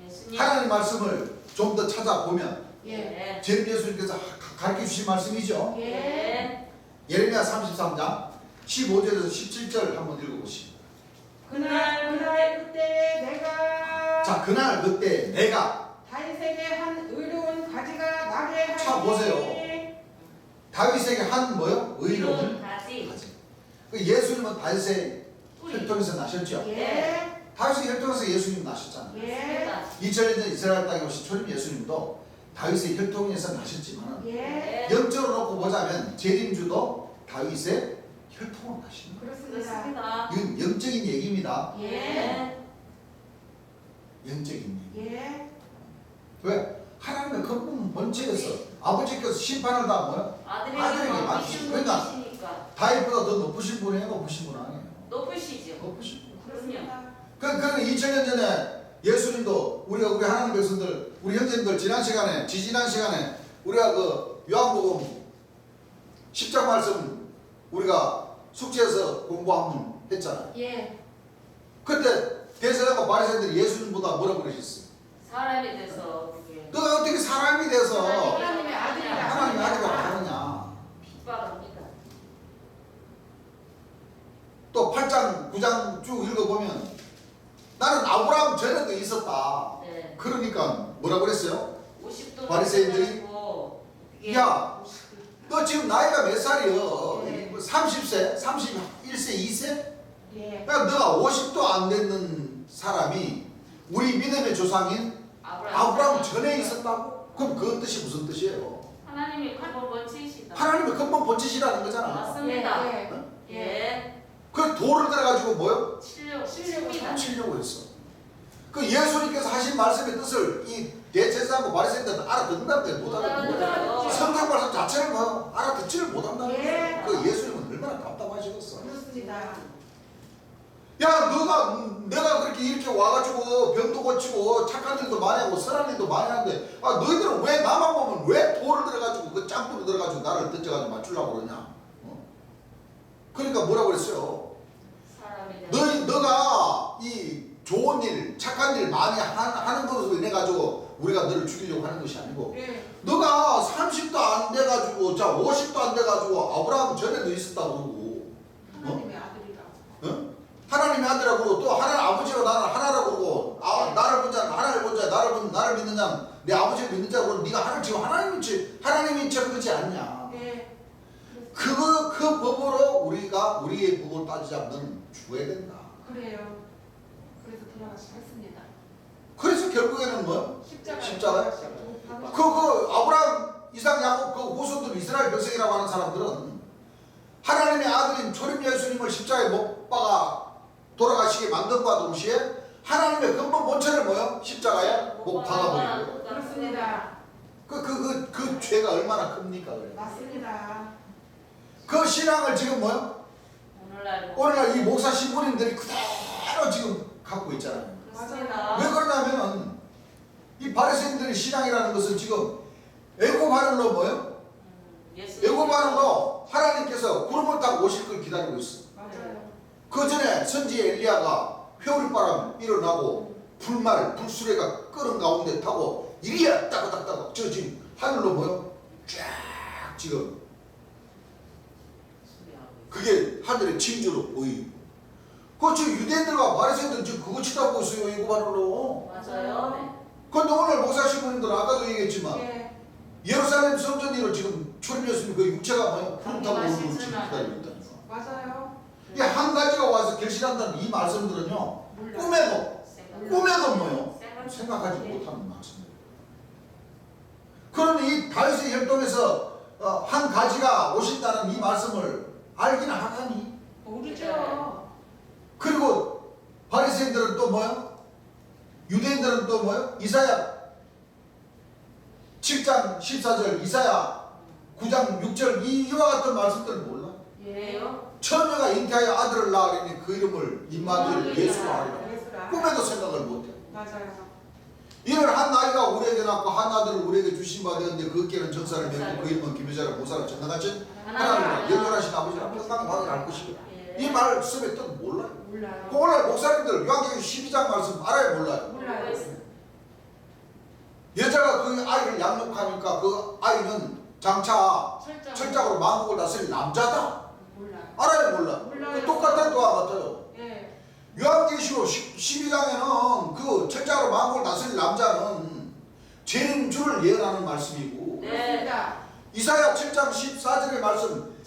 예수님. 하나님 말씀을 좀 더 찾아보면 예. 네. 제 예수님께서 가르쳐 주신 말씀이죠. 예. 네. 예레미야 33장 15절에서 17절 한번 읽어보시죠. 그날 그때 내가 자, 그날 그때 내가 다윗에게 한 의로운 가지가 나게 하리니. 자, 보세요. 다윗에게 한 뭐요? 의로운 가지. 가지. 그 예수님은 다윗의 혈통에서 나셨죠. 예. 다윗의 혈통에서 예수님 나셨잖아요. 예. 2000년 전 이스라엘 땅에 오신 초림 예수님도 다윗의 혈통에서 나셨지만 예. 영적으로 놓고 보자면 재림주도 다윗의 혈통으로 나시는 거예요. 그렇습니다. 그렇습니다. 이건 영적인 얘기입니다. 예. 영적인 얘기. 예. 왜? 하나님의 근본 본질에서 아버지께서 심판을 다 뭐요? 아들에게 아들에게 맡기신 맡기신 그러니까 분이시니까 다윗보다 더 높으신 분이에요? 높으신 분 아니에요? 높으시죠. 높으신 분. 그렇습니다. 그 2000년 전에 예수님도 우리 하나님 백성들, 우리 형제님들 지난 시간에 우리가 그 요한복음 10장 말씀 우리가 숙제에서 공부하면 했잖아요. 예. 그때 대제사장과 바리새인들이 예수님보다 뭐라고 그러셨어요? 사람이 돼서 그게 너가 어떻게 사람이 돼서 하나님의 아들이라. 하나님의 아들이라고 하느냐? 핍박합니다. 또 8장, 9장 쭉 읽어보면 나는 아브라함 전에도 있었다. 네. 그러니까 뭐라고 그랬어요? 50도 바리새인들이 야, 너 지금 나이가 몇 살이요? 네. 30세? 31세? 2세? 예. 그러니까 너가 50도 안 됐는 사람이 우리 믿음의 조상인 아브라함 전에 있었다고? 그럼 그 뜻이 무슨 뜻이에요? 하나님이 근본 원칙이시다. 하나님의 근본 본질이라는 거잖아. 맞습니다. 예. 예. 그 돌을 들어가지고 뭐요? 치려고 치려고 했어. 그 예수님께서 하신 말씀의 뜻을 이 대제사장과 바리새인들은 알아듣는다는데 못 알아듣는 성경 말씀 자체를 뭐 알아듣지를 못한다는 예. 거야. 그 예수님은 얼마나 답답하시겠어. 그렇습니다. 야, 내가 그렇게 이렇게 와가지고 병도 고치고 착한 일도 많이 하고 선한 일도 많이 하는데, 아, 너희들은 왜 나만 보면 왜 돌을 들어가지고 그 짱돌을 들어가지고 나를 던져가지고 맞추려고 그러냐? 어? 그러니까 뭐라고 그랬어요? 너가 이 좋은 일, 착한 일 많이 하는 것으로 인해 가지고 우리가 너를 죽이려고 하는 것이 아니고, 예. 너가 30도 안 돼가지고, 자 50도 안 돼가지고 아브라함 전에도 있었다고 그러고, 하나님의 아들이라. 어? 하나님의 아들이라고 그러고 또 하나님 아버지로 나는 하나라고 그러고, 나를 본 자는 하나를 본 자야, 나를 믿는 자는 내 아버지를 믿는 자고, 네가 하나님 지금 하나님인 척 그렇지 않냐? 예. 그 법으로 우리의 법을 따지자면 죽어야 된다. 그래요. 그래서 돌아가시겠습니다. 그래서 결국에는 뭐? 십자가요? 그 아브라함, 이삭, 야곱 그 후손들 이스라엘 백성이라고 하는 사람들은 하나님의 아들인 초림 예수님을 십자가에 못 박아 돌아가시게 만든과 동시에 하나님의 근본 본체를 뭐요? 십자가에 못 박아버리고. 그렇습니다. 그 죄가 얼마나 큽니까? 그래. 맞습니다. 그 신앙을 지금 뭐요? 오늘날 이 목사 신부님들이 그대로 지금 갖고 있잖아요. 맞습니다. 왜 그러냐면 이 바리새인들의 신앙이라는 것은 지금 애굽 하늘로 뭐요? 애굽 하늘로 하나님께서 구름을 타고 오실 걸 기다리고 있어. 맞아요. 그 전에 선지 엘리야가 회오리바람 일어나고 불수레가 끓은 가운데 타고 이리야 따그닥따그 저 지금 하늘로 뭐요? 쫙 지금 그게 하늘의 징조로 보이고, 저 유대인들과 바리새인들은 지금 그거 치다보고 있어요. 애굽 하늘로. 맞아요. 그런데 오늘 목사 신부님들은 아까도 얘기했지만 예. 예루살렘 성전 위로 지금 초림 예수님 그 육체가 뭐요? 구름 타고 오는 걸 지금 기다리고 있다니까. 맞아요. 이게 한 가지가 와서 결실한다는 이 말씀들은요, 몰라요. 꿈에도 뭐요? 생각하지 못하는 말씀이에요. 그러니 이 다윗의 혈통에서 한 가지가 오신다는 이 말씀을 알기는 하다니. 모르죠. 그리고 바리새인들은 또 뭐요? 유대인들은 또 뭐요? 이사야 7장 14절, 이사야 9장 6절 이와 같은 말씀들을 몰라. 예요. 처녀가 잉태하여 아들을 낳으리니 그 이름을 임마누엘 예수로 하리라. 예수라. 꿈에도 생각을 못해. 맞아요. 이는 한 아이가 우리에게 낳고 한 아들을 우리에게 주신 바 되었는데 그 어깨는 정사를 메고 그 이름은 기묘자를 모사를 전능하신 하나님이라 영원하신 아버지라 평강받으라 할 것이다. 이 말씀의 뜻 몰라요. 몰라요. 오늘 목사님들 요한계시록 12장 말씀 알아요 몰라요? 몰라요. 여자가 그 아이를 양육하니까 그 아이는 장차 철장으로 만국을 다스릴 남자다. 몰라요. 알아요 몰라요? 몰라요. 똑같은 거와 같아요. 예. 요한계시록 12장에는 그 철장으로 만국을 다스릴 남자는 죄인 줄을 예언하는 말씀이고, 그렇습니다. 이사야 7장 14절의 말씀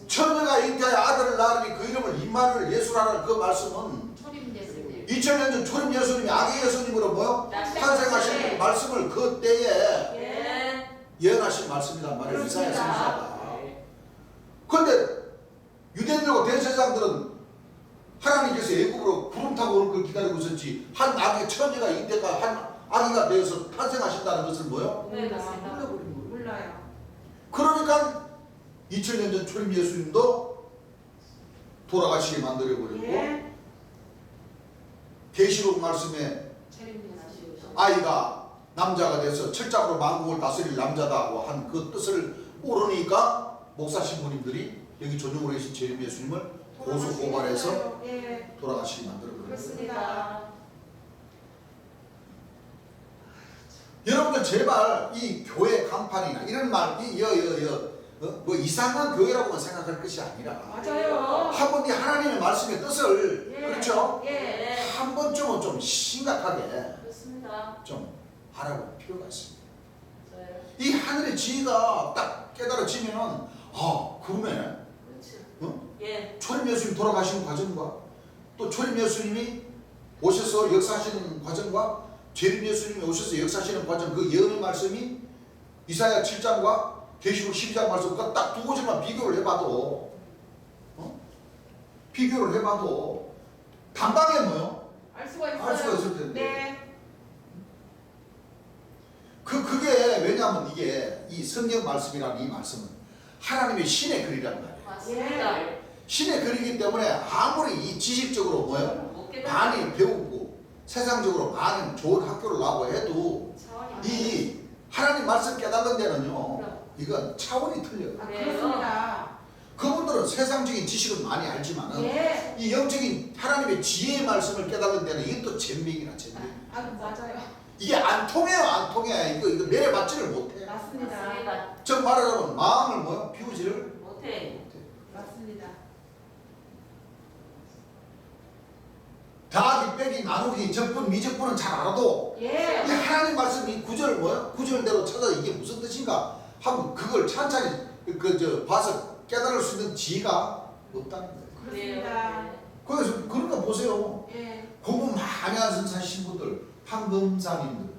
처녀가 잉태하여 아들을 낳으니 그 이름을 임마누엘 예수라는 그 말씀은 초림 예수님. 2000년 전 초림 예수님이 아기 예수님으로 뭐요? 탄생하신 말씀을 그 때에 예언하신 말씀이란 말이에요. 이사야 선지자가. 그런데 유대인들과 대제사장들은 하나님께서 애굽으로 구름 타고 올 걸 기다리고 있었지, 한 아기 처녀가 잉태가 한 아기가 되어서 탄생하신다는 것을 뭐요? 몰라버린 거예요. 몰라요. 그러니까 2000년 전 초림 예수님도 돌아가시게 만들어버리고, 예. 계시록 말씀에 초림 예수님. 아이가 남자가 돼서 철장으로 만국을 다스릴 남자다고 한 그 뜻을 모르니까 목사 신부님들이 여기 전용으로 계신 재림 예수님을 고소 고발해서 예. 돌아가시게 만들어버렸어요. 그렇습니다. 여러분들 제발 이 교회 간판이나 이런 말, 뭐 이상한 교회라고만 생각할 것이 아니라 맞아요. 한번 이 하나님의 말씀의 뜻을, 예. 그렇죠? 예. 한 번쯤은 좀 심각하게 그렇습니다. 좀 알아볼 필요가 있습니다. 네. 이 하늘의 지혜가 딱 깨달아지면은 그러네. 그렇죠. 어? 예. 초림 예수님 돌아가시는 과정과 또 초림 예수님이 오셔서 역사하시는 과정과 재림 예수님이 오셔서 역사하시는 과정, 그 예언의 말씀이 이사야 7장과 계시록 12장 말씀과 딱 두 구절만 비교를 해봐도 비교를 해봐도 단방에 뭐요? 알 수가 있어요. 알 수가 있을 텐데. 네. 그게 왜냐하면 이게 이 성경 말씀이라는 이 말씀은 하나님의 신의 글이란 말이에요. 맞습니다. 신의 글이기 때문에 아무리 이 지식적으로 뭐요? 못 깨달아. 많이 배우고 세상적으로 많은 좋은 학교를 나오고 해도 차원이 이 하나님 말씀 깨닫는 데는요, 그럼. 이건 차원이 틀려요. 아, 네. 그렇습니다. 그분들은 세상적인 지식은 많이 알지만은 예. 이 영적인 하나님의 지혜의 말씀을 깨닫는 데는 이게 또 잼맥이나 잼맥. 아, 맞아요. 이게 안 통해요, 안 통해. 이거 내려받지를 못해. 맞습니다. 맞습니다. 저 말하자면 마음을 뭐야? 비우지를 못해. 맞습니다. 더하기, 빼기, 나누기, 적분, 미적분은 잘 알아도 예. 이 하나님 말씀 이 구절 뭐야? 구절대로 찾아 이게 무슨 뜻인가 하면 그걸 찬찬히 봐서 깨달을 수 있는 지혜가 없다는 거예요. 그렇습니다. 그래서 그러니까 보세요. 예. 공부 많이 하신 신분들, 판검사님들,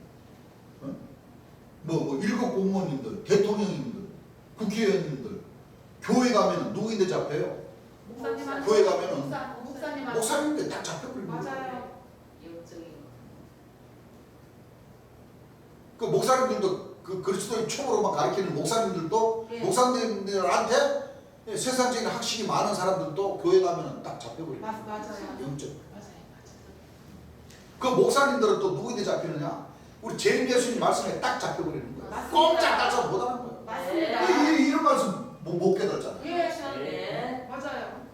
일급 공무원님들, 대통령님들, 국회의원님들, 교회 가면은 누구인데 잡혀요? 목사님한테. 교회 가면은 목사님한테. 목사님인데 딱 잡혀버리는 거예요. 맞아요. 영적인 그 목사님들도 그 그리스도의 총으로만 가르치는 목사님들도 예. 목사님들한테 세상적인 학식이 많은 사람들도 교회 가면은 딱 잡혀버리는 거예요. 맞아요. 영적. 맞아요. 그 목사님들은 또 누구인데 잡히느냐? 우리 재림 예수님 말씀에 딱 잡혀버리는 거예요. 맞습니다. 꼼짝달싹 못하는 거예요. 맞습니다. 이런 말씀 못 깨달잖아요. 예. 네. 맞아요.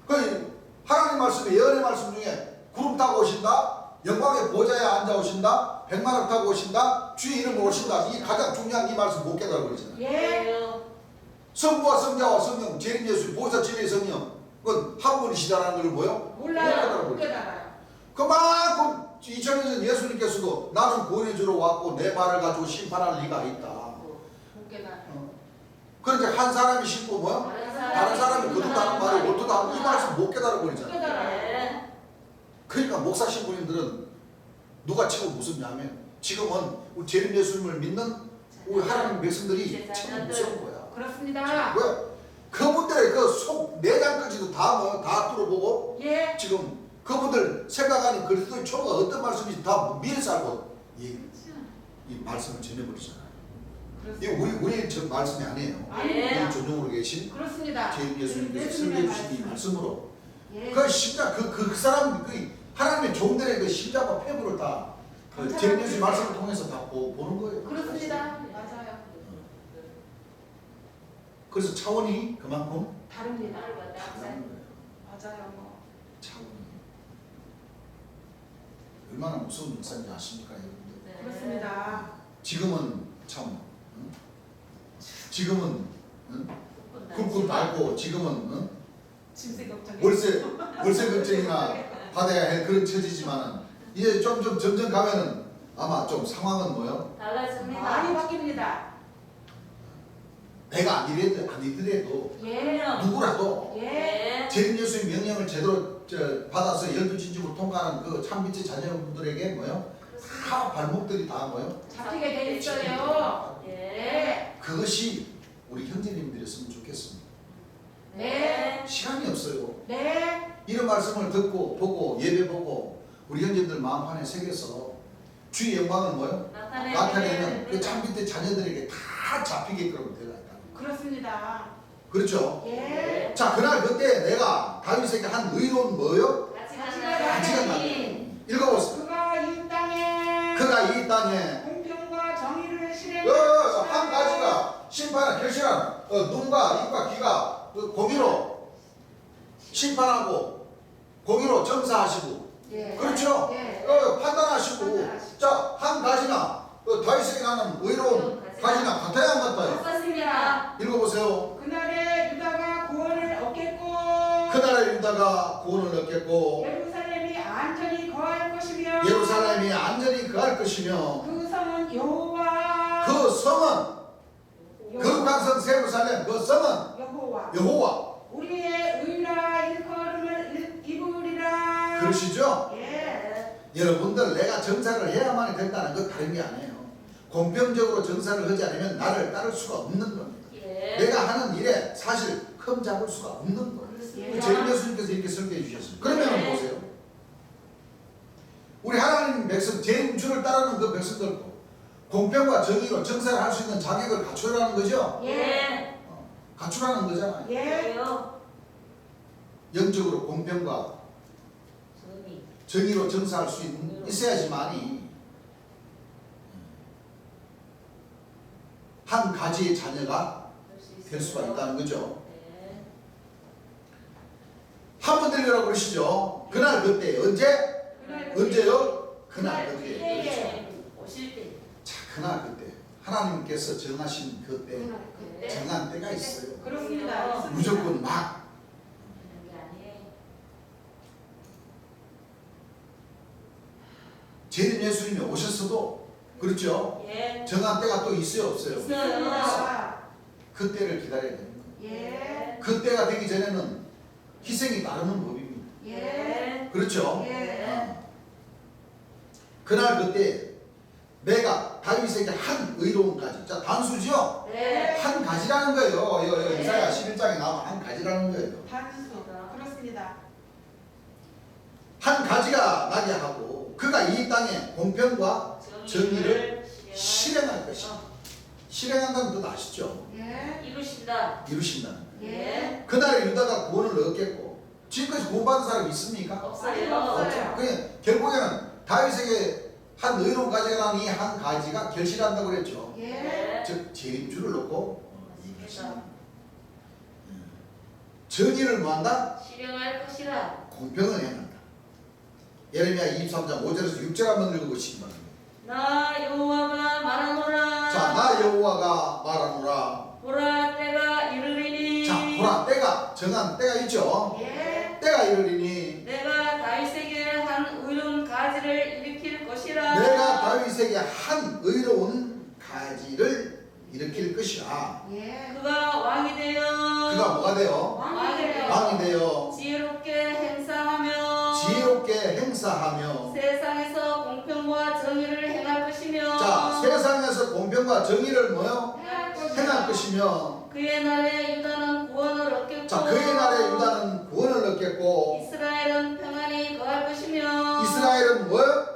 그 하나님 말씀에 예언의 말씀 중에 구름 타고 오신다, 영광의 보좌에 앉아 오신다, 백만을 타고 오신다, 주의 이름으로 오신다. 이 가장 중요한 이 말씀 못 깨달아 버리잖아요. 예. 성부와 성자와 성령, 재림 예수, 보혜사 진리의 성령, 그건 한 분이시다라는 걸 뭐요? 몰라요. 못 깨달아요. 그만큼 2000년 전 예수님께서도 나는 구원해 주러 왔고 내 말을 가지고 심판할 리가 있다. 못 깨달아요. 그런데 한 사람이 심고 뭐요? 다른 사람이 거듭다는 말을 옳도다 하면 이 말씀 못 깨달아 못 버리잖아요. 깨달아요. 네. 그러니까 목사 신부님들은 누가 최고 무섭냐면 지금은 우리 재림 예수님을 믿는 우리 하나님 백성들이 참 무서운 거야. 그렇습니다. 왜? 그분들의 그 속 내장까지도 다 뭐야? 다 뚫어보고 예. 지금 그분들 생각하는 그리스도의 초가 어떤 말씀인지 다 미래서 알고 이 말씀을 전해버리잖아요. 이 우리 저 말씀이 아니에요. 아닙니다. 우리 전용으로 계신 그렇습니다. 재림 예수님께서 예수님의 설계해 주신 이 말씀. 말씀으로 예. 그 심장 그 사람 그 하나님의 종들의 그 심장과 폐부를 다 그 재림 예수님 말씀을 통해서 다 보는 거예요. 그렇습니다. 맞아요. 그래서 차원이 그만큼 다릅니다. 다른 거예요. 맞아요. 뭐. 차원이 얼마나 무서운 역사인지 아십니까, 여러분들? 네. 그렇습니다. 지금은 참 지금은 굵굵 밟고 지금은 침세 걱정이. 월세 걱정이나 받아야 할 그런 처지지만은 이제 점점 가면은 아마 좀 상황은 뭐요? 달라집니다. 많이 바뀝니다. 내가 아니더라도 예. 누구라도 예. 네. 재림 예수의 명령을 제대로 받아서 열두 진집으로 통과하는 그 참빛의 자녀분들에게 뭐요? 다 발목들이 다 뭐요? 잡히게 돼 있어요. 예. 네. 그것이 우리 형제님들이었으면 좋겠습니다. 네. 시간이 없어요. 네. 이런 말씀을 듣고 보고 예배 보고 우리 형제들 마음판에 새겨서 주의 영광을 뭐요? 나타내는 그 참빛의 자녀들에게 다 잡히게끔 되어야 한다. 그렇습니다. 그렇죠? 예. 자, 그날 그때 내가 다윗에게 한 의로운 뭐요? 가지가 나네. 읽어보세요. 그가 이 땅에 그가 이 땅에 공평과 정의를 실행. 한 가지가 심판을 결실한 눈과 입과 귀가 공의로 심판하고 공의로 정사하시고 예. 그렇죠? 예. 판단하시고 판단하시고. 자, 한 가지나 다윗에게 나는 의로운 가지나 같아야 안 같아요? 맞습니다. 읽어보세요. 그날에 유다가 구원을 얻겠고 그날에 유다가 구원을 얻겠고 예루살렘이 안전히 거할 것이며 예루살렘이 안전히 거할 것이며 그 성은 여호와 그 성은 성 세루살렘 그 성은 여호와 여호와. 우리의 의라 일컬음을 입으리라. 그러시죠? 예. 여러분들 내가 정사를 해야만 된다는 거 다른 게 아니에요. 공평적으로 정사를 하지 않으면 나를 따를 수가 없는 겁니다. 예. 내가 하는 일에 사실 흠 잡을 수가 없는 거예요. 예. 제일 예수님께서 이렇게 설계해 주셨어요. 그러면 네. 보세요. 우리 하나님 백성 제 주를 따르는 그 백성들도 공평과 정의로 정사를 할 수 있는 자격을 갖추라는 거죠. 예. 갖추라는 거잖아요. 예. 예요. 영적으로 공평과 정의. 정의로 정사할 수 있어야지만이 한 가지의 자녀가 될 수가 있다는 거죠. 네. 한 번 들으라고 그러시죠. 그날 그때 언제? 언제요? 그날 그때. 그렇죠. 예. 오실 때. 자, 그날 그때 하나님께서 정하신 그때 네. 정한 때가 있어요. 그렇습니다. 무조건 막 그런 게 아니에요. 재림 예수님이 오셨어도 그렇죠. 예. 정한 때가 또 있어요, 없어요? 있어요. 그때를 기다려야 됩니다. 예. 그때가 되기 전에는 희생이 따르는 법입니다. 예. 그렇죠? 예. 그날 그때 내가 다윗에게 한 의로운 가지. 자, 단수죠? 네. 한 가지라는 거예요. 네. 이사야 11장에 나오면 한 가지라는 거예요. 단수. 그렇습니다. 한 가지가 나게 하고 그가 이 땅에 공평과 정의를 실행할 것이다. 실행한다는 뜻 아시죠? 예. 이루신다. 이루신다는 거예요. 예. 그날에 유다가 구원을 얻겠고 지금까지 구원받은 사람이 있습니까? 없어요. 없어요. 그냥 결국에는 다윗에게 한 의로운 가지가 나니 한 가지가 결실한다고 그랬죠. 예. 즉 재림주를 놓고 맞습니다. 정의를 뭐한다? 실행할 것이라. 공평을 행한다. 예레미야 23장 5절에서 6절 한번 읽어보시기 바랍니다. 나 여호와가 말하노라. 자, 나 여호와가 말하노라. 보라 때가 이르리니. 자, 보라 때가 정한 때가 있죠. 예. 때가 이르리니 내가 다윗에게 한 의로운 가지를 일으킬 것이라. 내가 다윗에게 한 의로운 가지를 일으킬 것이라. 예. 그가 왕이 되어. 그가 뭐가 돼요? 왕이 되어. 왕이 되어 지혜롭게 행사하며. 지혜롭게 행사하며. 세상에서 공평과 정의를 행할 것이며. 자, 세상에서 공평과 정의를 뭐요? 행할 것이며. 그의 날에 유다는 구원을 얻겠고. 자, 그의 날에 유다는 구원을 얻겠고 이스라엘은 평안히 거할 것이며. 이스라엘은 뭐요?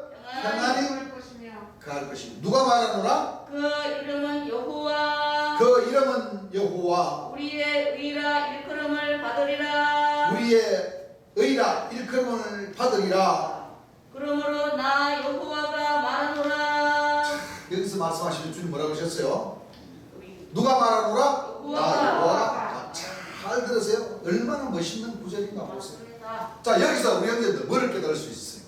평안히 평안히 것이며. 가할 것이며. 누가 말하노라? 그 이름은 여호와. 그 이름은 여호와. 우리의 의라 일컬음을 받으리라. 우리의 의라 일컬음을 받으리라. 그러므로 나 여호와가 말하노라. 여기서 말씀하시는 주님 뭐라고 하셨어요? 누가 말하노라? 여호와가. 나 여호와가. 잘 들으세요. 얼마나 멋있는 구절인가 보세요. 맞습니다. 자, 여기서 우리 형제들 뭐를 깨달을 수 있어요?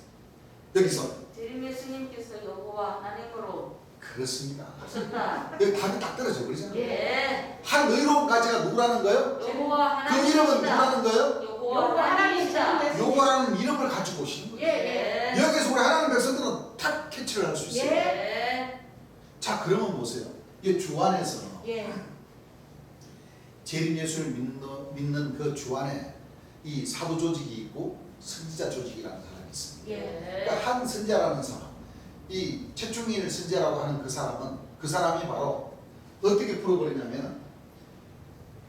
여기서 재림 예수님께서 여호와 하나님으로 그렇습니다. 오셨다. 여기 답이 딱 떨어져 버리잖아요. 예. 한 의로운 가지가 누구라는 거예요? 여호와 그 이름은 하나님이시다. 누구라는 거예요? 여호와 하나님이시다. 여호와라는 이름을 가지고 오시는 거예요. 예. 여기서 우리 하나님 백성들은 탁 캐치를 할 수 있어요. 예. 자, 그러면 보세요. 이 주 안에서 예. 재림 예수를 믿는 그 주 안에 이 사도 조직이 있고 선지자 조직이라는 사람이 있습니다. 예. 그러니까 한 선지자라는 사람, 이 최충일 선지자라고 하는 그 사람은 그 사람이 바로 어떻게 풀어버리냐면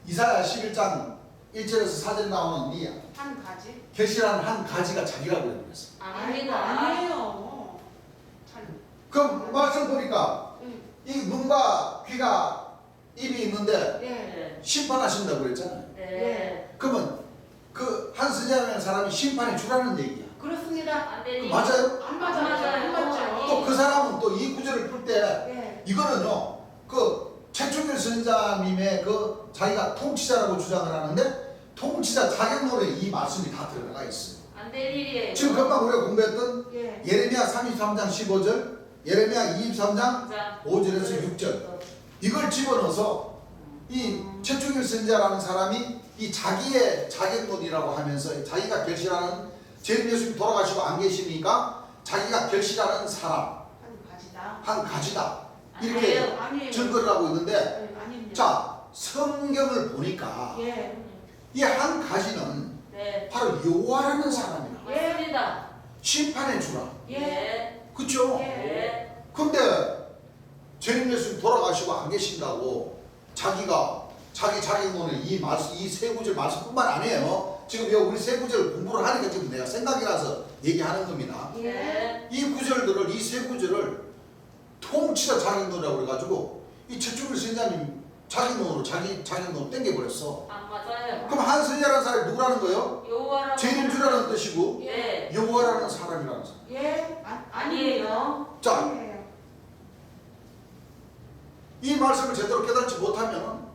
이사야 11장 1절에서 4절 나오는 이 한 가지. 결실하는 한 가지가 자기라고 그랬어요. 아닙니다. 아니에요. 잘. 그럼 말씀 보니까 응. 이 눈과 귀가 입이 있는데 예. 심판하신다고 그랬잖아요. 네. 그러면 그 한 선지자라는 사람이 심판해 주라는 얘기야. 그렇습니다. 안 되니. 맞아요? 안 맞아요. 안 맞죠. 또 그 사람은 또 이 구절을 풀 때 예. 이거는요 그 최충일 선지자님의 그 자기가 통치자라고 주장을 하는데 통치자 자격론에 이 말씀이 다 들어가 있어요. 안 될 일이에요. 지금 금방 우리가 공부했던 예. 예레미야 33장 15절, 예레미야 23장 자, 5절에서 6절 이걸 집어넣어서 이 최충일 선지자라는 사람이 이 자기의 자격론이라고 하면서 자기가 결실하는 재림 예수님 돌아가시고 안 계시니까 자기가 결실하는 사람 한 가지다. 한 가지다 아니에요. 이렇게 아니에요. 증거를 하고 있는데 네, 아닙니다. 자 성경을 보니까 예. 이 한 가지는 네. 바로 여호와라는 사람이라. 맞습니다. 심판의 주라. 예. 그쵸? 예. 근데 죄인 예수님 돌아가시고 안 계신다고 자기가 자기 자격론에 이 세 구절 말씀뿐만 아니에요. 지금 우리 세 구절 공부를 하니까 지금 내가 생각이 나서 얘기하는 겁니다. 예. 이 구절들을 이 세 구절을 통치자 자격론이라고 그래가지고 이 최충일 선생님 자격론으로 자기 자격론으로 땡겨버렸어. 안 맞아요. 그럼 한 선생이라는 사람이 누구라는 거예요? 여호와라고. 죄인 주라는 뜻이고 예. 여호와라는 사람이라는 사람. 예. 아니에요. 자, 아니에요. 이 말씀을 제대로 깨닫지 못하면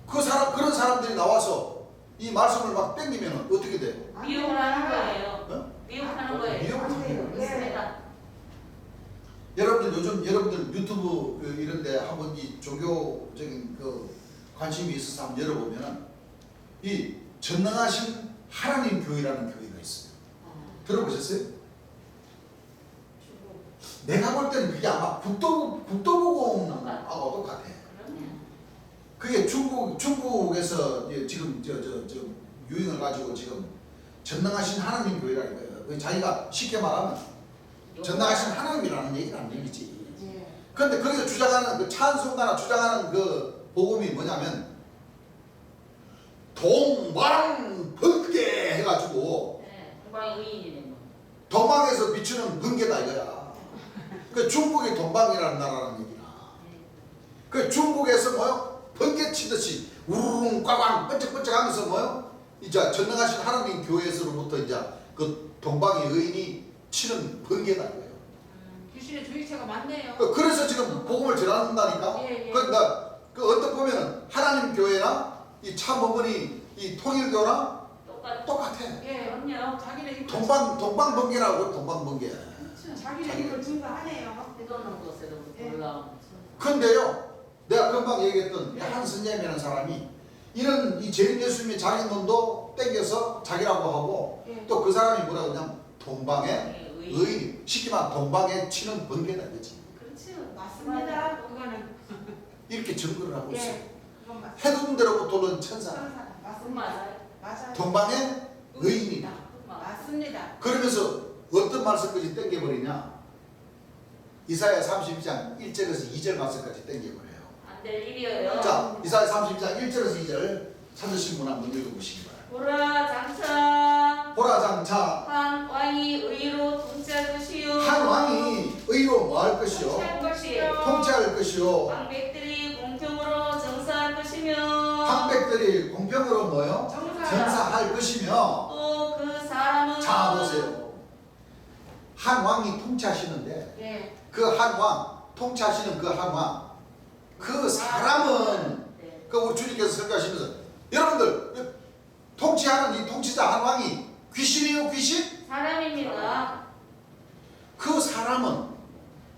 그런 사람들이 나와서 이 말씀을 막 땡기면 어떻게 돼요? 미혹하는 거예요. 어? 미혹하는 거예요. 미혹을 안 돼요. 하는 거예요. 예. 맞습니다. 여러분들 요즘 여러분들 유튜브 이런데 한번 이 종교적인 관심이 있어서 한번 열어보면 이 전능하신 하나님 교회라는 교회가 있어요. 들어보셨어요? 내가 볼 때는 그게 아마 국도보공하고 똑같아. 그럼요. 그게 중국에서 지금 유행을 가지고 지금 전능하신 하나님 교회라는 거예요. 그 자기가 쉽게 말하면 전능하신 하나님이라는 얘기는 안 들리지. 예. 그런데 거기서 주장하는 그 찬송가나 주장하는 그 복음이 뭐냐면 동방 번개 해가지고 네. 동방의 의인이네 뭐. 동방에서 비추는 번개다 이거야. 그 중국이 동방이라는 나라라는 얘기야. 그 중국에서 뭐요? 번개 치듯이 우르릉 꽝꽝 번쩍번쩍하면서 뭐요? 이제 전능하신 하나님 교회에서로부터 이제 그 동방의 의인이 치는 번개다 이거예요. 귀신의 주의체가 많네요. 그래서 지금 복음을 전한다니까. 예, 예. 그 어떻게 보면은 하나님 교회나 이 참어머니 이 통일교나 똑같아. 예. 그럼요. 자기네 입을 동방 번개라고 동방 번개. 자기네 입을 증거하네요. 해도는 곳에도 예. 올라오고. 근데요, 내가 금방 얘기했던 한 선생님이라는 사람이 이런 이 재림 예수님의 자기 놈도 땡겨서 자기라고 하고 예. 또 그 사람이 뭐라 그러냐면 동방의 네, 의인, 쉽게 말하면 동방에 치는 번개다 이거지. 그렇죠. 맞습니다. 그거는 이렇게 증거를 하고 있어요. 예. 그건 맞습니다. 해둔대로부터 오는 천사, 맞습니다. 맞아요. 맞아요. 동방의 의인이다. 맞습니다. 그러면서 어떤 말씀까지 땡겨버리냐? 이사야 32장 1절에서 2절 말씀까지 땡겨버려요. 안 될 일이에요. 자, 이사야 32장 1절에서 2절 찾으신 분 한번 읽어보시기 바랍니다. 보라 장차 보라 장차 한 왕이 의로 통치할 것이요. 한 왕이 의로 뭐할 것이요? 통치할 것이요. 통치할 것이요. 왕백들이 공평으로 정사할 것이며. 황백들이 공평으로 뭐요? 정사할 것이며. 또 그 사람은. 자 보세요. 한 왕이 통치하시는데 예. 그 한 왕, 통치하시는 그 한 왕, 그 사람은 네. 그 우리 주님께서 설교하시면서 여러분들 통치하는 이 통치자 한 왕이 귀신이요 귀신? 사람입니다. 그 사람은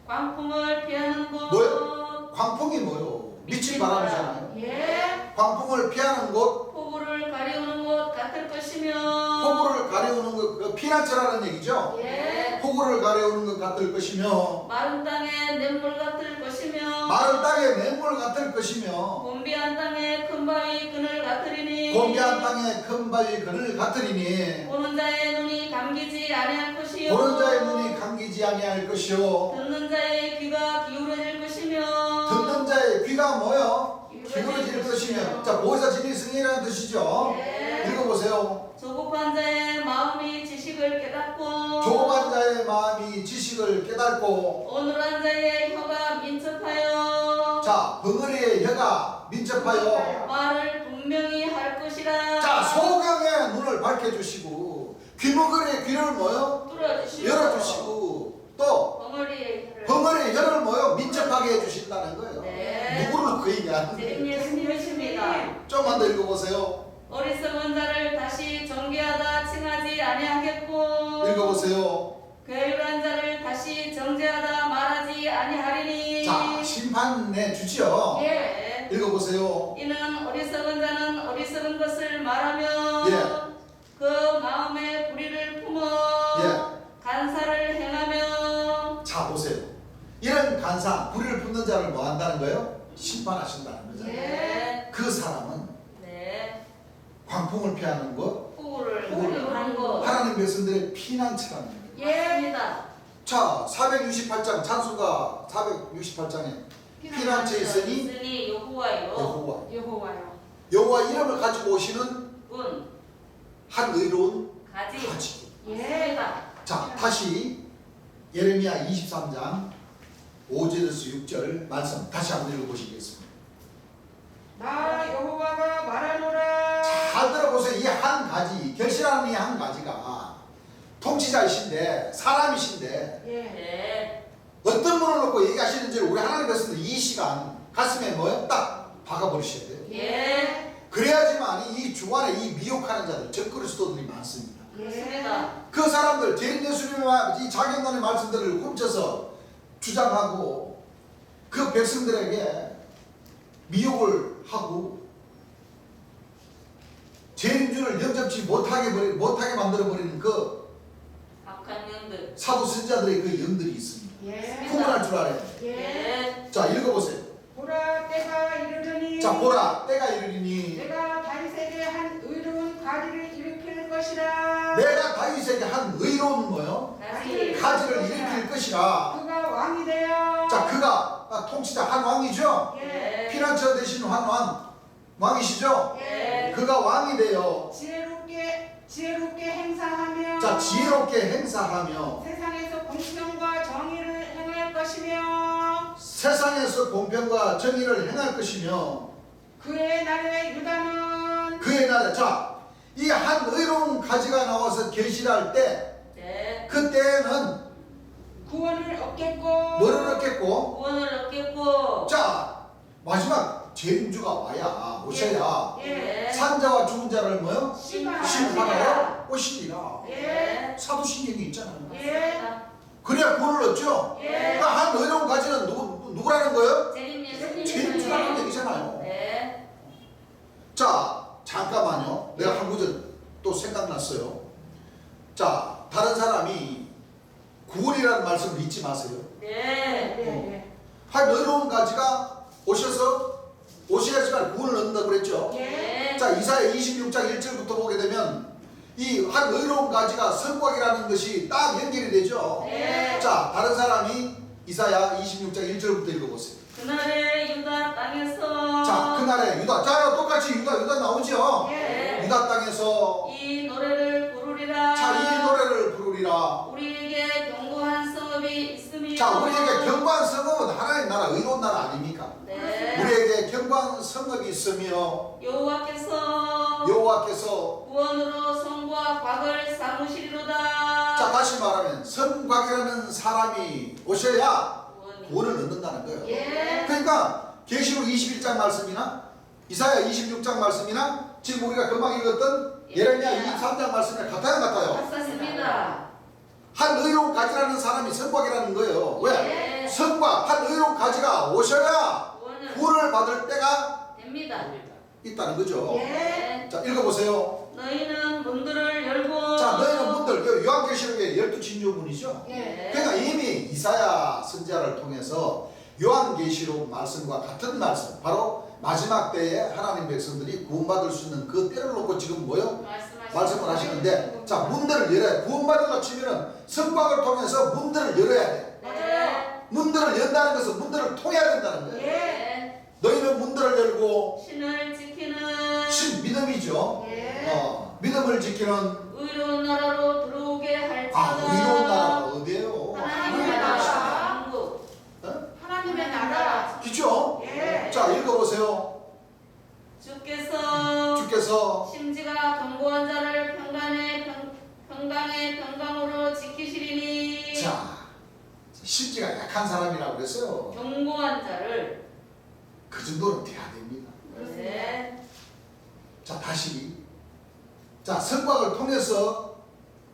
광풍을 피하는 곳. 뭐요? 광풍이 뭐요? 미친 바람이잖아요. 예. 광풍을 피하는 곳, 폭우를 가리우는 곳 같을 것이며. 폭우를 가려우는 것, 그 피난처라는 얘기죠. 예. 폭우를 가려우는 것 같을 것이며 마른 땅에 냇물 같을 것이며. 마른 땅에 맹물 같을 것이며 곤비한 땅에 큰 바위 그늘 같으리니. 곤비한 땅에 큰 바위 그늘 같으리니 보는 자의 눈이 감기지 아니할 것이요. 보는 자의 눈이 감기지 아니할 것이요 듣는 자의 귀가 기울어질 것이며. 듣는 자의 귀가 뭐요? 기울어질 기울어질 것이며. 자, 보혜사 진리승이라는 뜻이죠. 예. 읽어보세요. 조급한 자의 마음이 지식을 깨닫고. 조급한 자의 마음이 지식을 깨닫고 어눌한 자의 혀가 민첩하여. 자, 벙어리의 혀가 민첩하여 말을 분명히 할 것이라. 자, 소경의 눈을 밝혀주시고 귀머거리의 귀를 뭐요? 뚫어주시고. 열어주시고 또 벙어리의 혀를. 벙어리의 혀를 뭐요? 민첩하게 해주신다는 거예요. 네. 누구를 그 얘기하는 네, 거예요? 예수님이십니다. 좀만 더 읽어보세요. 어리석은 자를 다시 정죄하다 칭하지 아니하겠고. 읽어보세요. 괴율한 자를 다시 정죄하다 말하지 아니하리니. 자, 심판해 주지요. 예. 읽어보세요. 이는 어리석은 자는 어리석은 것을 말하며. 예. 그 마음에 불의를 품어. 예. 간사를 행하며. 자, 보세요. 이런 간사, 불의를 품는 자를 뭐 한다는 거예요? 심판하신다는 거잖아요. 네. 그 사람은 네. 광풍을 피하는 것, 폭우를 폭우를 하는 것. 하나님 백성들의 피난처라는 거예요. 맞습니다. 자, 468장 찬수가 468장에 피난처에 있으니 여호와요. 여호와 여호와요. 여호와 이름을 가지고 오시는 분 한 의로운 가지. 가지. 맞습니다. 자, 다시 예레미야 23장 5절에서 6절 말씀 다시 한번 읽어보시겠습니다. 나 여호와가 말하노라. 잘 들어보세요. 이 한 가지, 결실하는 이 한 가지가 통치자이신데 사람이신데 예. 네. 어떤 분을 놓고 얘기하시는지를 우리 하나님 백성들 이 시간 가슴에 뭐요? 딱 박아버리셔야 돼요. 예. 그래야지만 이 주안에 이 미혹하는 자들, 적그리스도들이 많습니다. 맞습니다. 그 사람들 재림 예수님의 이 자경단의 말씀들을 훔쳐서 주장하고 그 백성들에게 미혹을 하고 재림주를 영접지 못하게 만들어버리는 그 악한 영들. 사도 선자들의 그 영들이 있습니다. 예. 구분할 줄 알아야 돼요. 예. 네. 자, 읽어보세요. 보라 때가 이르르니. 자, 보라 때가 이르리니 내가 다윗에게 한 의로운 가지를 일으킬 것이라. 내가 다윗에게 한 의로운 뭐요? 가지. 가지를 일으킬 것이라. 그가 왕이 되어. 자, 그가 통치자 한 왕이죠. 예. 피난처 되신 한 왕이시죠. 예. 그가 왕이 되어 지혜롭게 행사하며. 자, 지혜롭게 행사하며 세상에서 공평과 정의를 행할 것이며. 세상에서 공평과 정의를 행할 것이며 그의 날에 유다는. 그의 날에 자, 이 한 의로운 가지가 나와서 계시할 때 네. 그때는 구원을 얻겠고. 뭐를 얻겠고 구원을 얻겠고. 자, 마지막 재림주가 와야 오셔야 예. 산자와 죽은 자를 뭐요? 심판하시리라. 심판하러 오시리라. 예. 사도신경이 있잖아요. 예. 그래야 구원을 얻죠. 예. 그러니까 한 의로운 가지는 누구라는 거예요? 재림 예수님. 재림주라는 얘기잖아요. 네. 자, 잠깐만요. 내가 한 구절 또 생각났어요. 자, 다른 사람이 구원이라는 말씀을 잊지 마세요. 네. 예. 한 의로운 가지가 오셔야지만 구원을 얻는다고 그랬죠. 네. 자, 이사야 26장 1절부터 보게 되면 이 한 의로운 가지가 성곽이라는 것이 딱 연결이 되죠. 네. 자, 다른 사람이 이사야 26장 1절부터 읽어보세요. 그날에 유다 땅에서. 자, 그날에 유다. 자, 똑같이 유다 나오죠. 네. 유다 땅에서 이 노래를 부르리라. 자, 이 노래를 부르리라. 우리에게 견고한 성읍이 있으며. 자, 우리에게 견고한 성읍은 하나님 나라, 의로운 나라 아닙니까? 네. 우리에게 견고한 성읍이 있으며 여호와께서 구원으로 성과 곽을 삼으시리로다. 자, 다시 말하면 성곽이라는 사람이 오셔야 구원이. 구원을 얻는다는 거예요. 예. 그러니까 계시록 21장 말씀이나 이사야 26장 말씀이나 지금 우리가 금방 읽었던 예레미야 23장 말씀이 같아요. 맞습니다. 한 의로운 가지라는 사람이 성곽이라는 거예요. 왜? 예. 성곽, 한 의로운 가지가 오셔야 구원을 구원을 받을 때가 됩니다. 있다는 거죠. 예. 자, 읽어보세요. 너희는 문들을 열고. 자, 너희는 분들 요한계시록의 12진조문이죠. 예. 그러니까 이미 이사야 선지자를 통해서 요한계시록 말씀과 같은 말씀, 바로 마지막 때에 하나님 백성들이 구원받을 수 있는 그 때를 놓고 지금 뭐요? 말씀을 하시는데, 자, 문들을 열어야 돼. 구원받으려 치면은 성곽을 통해서 문들을 열어야 돼. 네. 문들을 연다는 것은 문들을 통해야 된다는 거예요. 예. 너희는 문들을 열고 신을 지키는. 신 믿음이죠. 예. 믿음을 지키는 의로운 나라로 들어오게 할지어다. 의로운 나라가 어디예요? 하나님의 나라. 천국. 하나님의 나라. 그죠? 예. 자, 읽어보세요. 주께서 심지가 견고한 자를 평강의 평강으로 지키시리니. 자, 심지가 약한 사람이라고 그랬어요. 견고한 자를. 그 정도는 돼야 됩니다. 네. 자, 다시. 자, 성곽을 통해서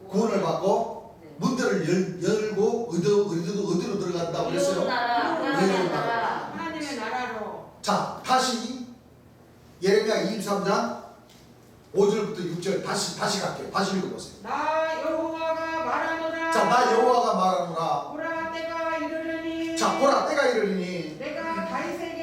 구원을 받고 네. 문들을 열고 어디로 들어간다고 의로운 그랬어요. 나라. 의로운 하나님의 나라. 나라. 하나님의 나라로. 자, 다시 예레미야 23장 5절부터 6절 다시 갈게요. 다시 읽어보세요. 나 여호와가 말하노라. 자, 나 여호와가 말하노라. 보라 때가 이르르니. 자, 보라 때가 이르리니 내가 다윗에게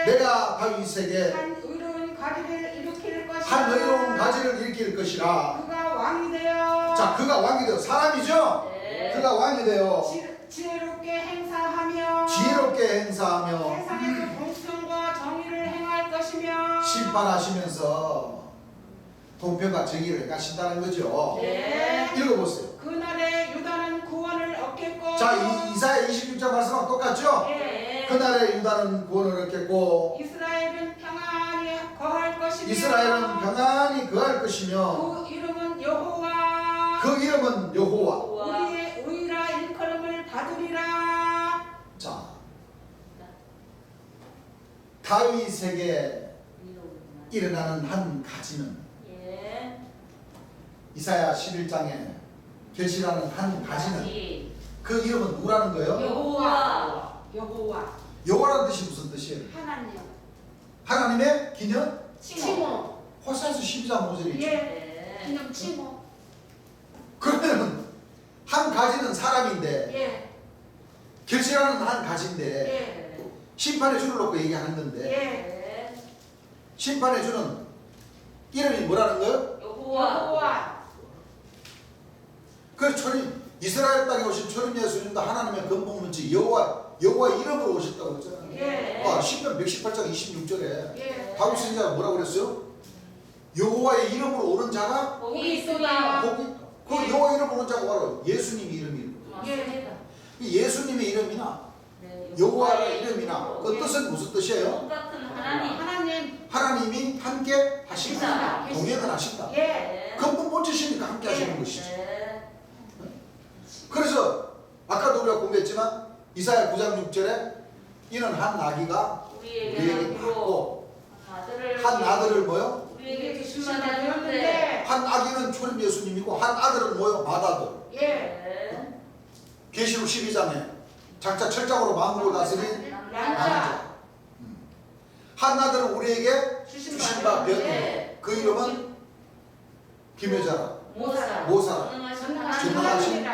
내가 다윗에게 한 의로운 가지를 일으킬 것이라. 한 의로운 가지를 일으킬 것이라. 그가 왕이 되어. 자, 그가 왕이 되어 사람이죠. 네. 그가 왕이 되어 지혜롭게 행사하며. 지혜롭게 행사하며 세상에서 공평과 정의를 행할 것이며. 심판하시면서 공평과 정의를 행하신다는 거죠. 네. 읽어보세요. 그날에 유다는 구원을 얻겠고. 자, 이사야 26장 말씀하고 똑같죠? 네. 그날에 유다는 구원을 얻겠고 이스라엘은 평안히 거할 것이며. 이스라엘은 평안히 거할 것이며 그 이름은 여호와. 그 이름은 여호와. 우리의 의라 일컬음을 받으리라. 자, 다윗에게 일어나는 한 가지는 예. 이사야 11장에 계시라는 한 가지는 그 이름은 누구라는 거예요? 여호와. 여호와. 여호와라는 뜻이 무슨 뜻이에요? 하나님. 하나님의 기념? 칭호. 호세아서 12장 5절이죠. 예. 네. 기념 칭호. 그러면 한 가지는 사람인데 예. 결실하는 한 가지인데 예. 심판의 주를 놓고 얘기하는 건데 예. 네. 심판의 주는 이름이 뭐라는 거예요? 여호와. 여호와. 그 초림 이스라엘 땅에 오신 초림 예수님도 하나님의 근본 문지 여호와 이름으로 오셨다고 했잖아요. 예. 시편 118장 26절에 예. 다윗 선지자가 뭐라고 그랬어요? 여호와의 이름으로 오는 자가 복이 있으며. 복이 있다. 그 여호와 이름 오는 자가 바로 예수님 이름이에요. 맞습니다. 이 예수님의 이름이나 네. 여호와의 이름이나 그 예. 뜻은 무슨 뜻이에요? 똑같은 하나님. 하나님. 하나님이 함께 하신다. 하신다. 동행을 하신다. 예. 네. 근본 본질이니까 함께 예. 하시는 것이죠. 네. 그래서 아까도 우리가 공부했지만 이사야 9장 6절에 이는 한 나귀가 우리에게 우리에게 낳고 낳고 아들을 한 아들을 뭐요? 우리에게 주시면 주시면 되는데. 되는데. 한 아기는 초림 예수님이고 한 아들은 뭐요? 맏아들. 예. 네. 계시록 12장에 장차 철장으로 만국을 다스린 남자. 한 아들은 우리에게 주신 주신 바 바 되었네. 되었네. 그 이름은 김여자라 모사. 모사라 전능하신 전능하신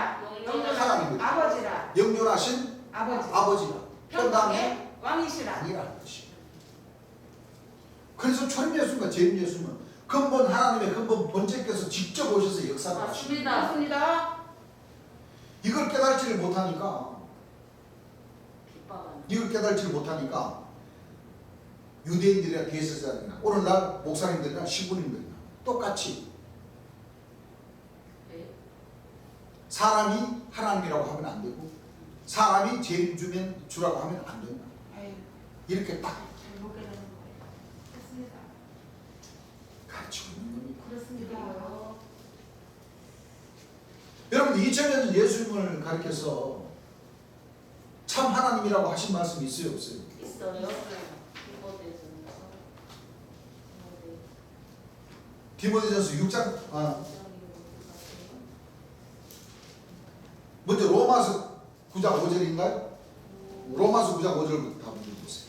영원한 하나님이다. 아버지라. 영존하신 아버지. 아버지라 평강의 평강의 왕이시라. 아니라는 것이. 그래서 초림 예수님과 재림 예수님은 근본 하나님의 근본 본체께서 직접 오셔서 역사를 하십니다. 맞습니다. 맞습니다. 이걸 깨달지를 못하니까 기뻐하는. 이걸 깨달지를 못하니까 유대인들이나 대제사장이나 오늘날 목사님들이나 신부님들이나 똑같이 네. 사람이 하나님이라고 하면 안 되고 사람이 죄인 주라고 하면 안 된다. 아유, 이렇게 딱 잘못 깨달은 거예요. 그렇습니다. 가르치고 있는 겁니다. 그렇습니다. 여러분 2000년 전 예수님을 가리켜서 참 하나님이라고 하신 말씀이 있어요 없어요? 있어요. 디모데전서 6장 먼저 로마서 9장 5절인가요? 로마서 9장 5절부터 한번 보세요.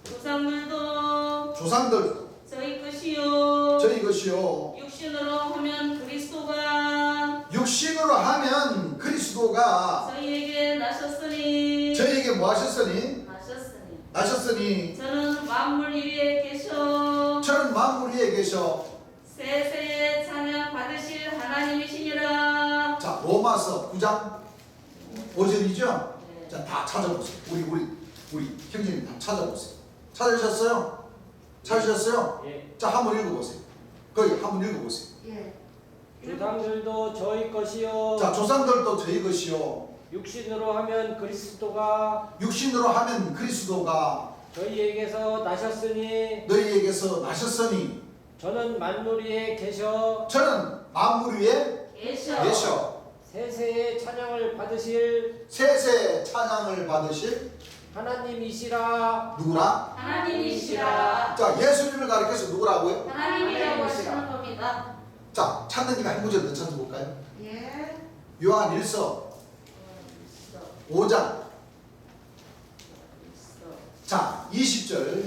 조상들도 조상들 저희 것이요 저희 것이요 육신으로 하면 그리스도가 육신으로 하면 그리스도가 저희에게 나셨으니 저희에게 뭐 하셨으니 나셨으니 저는 만물 위에 계셔 저는 만물 위에 계셔. 세세의 찬양 받으실 하나님이시니라. 자 로마서 9장 5절이죠? 네. 자 다 찾아보세요. 우리 형제님 다 찾아보세요. 찾으셨어요? 찾으셨어요? 예. 자 한번 읽어보세요. 거기 한번 읽어보세요. 예. 조상들도 저희 것이요 자 조상들도 저희 것이요 육신으로 하면 그리스도가 육신으로 하면 그리스도가 저희에게서 나셨으니 너희에게서 나셨으니 저는 만물 위에 계셔 저는 만물 위에 계셔 계셔 세세의 찬양을 받으실 세세 찬양을 받으실 하나님이시라. 누구라? 하나님이시라. 자 예수님을 가리켜서 누구라고요? 하나님이라고 하시는 겁니다. 자 찾는 김에 한 구절 더 찾아볼까요? 예. 요한 1서 5장 자 20절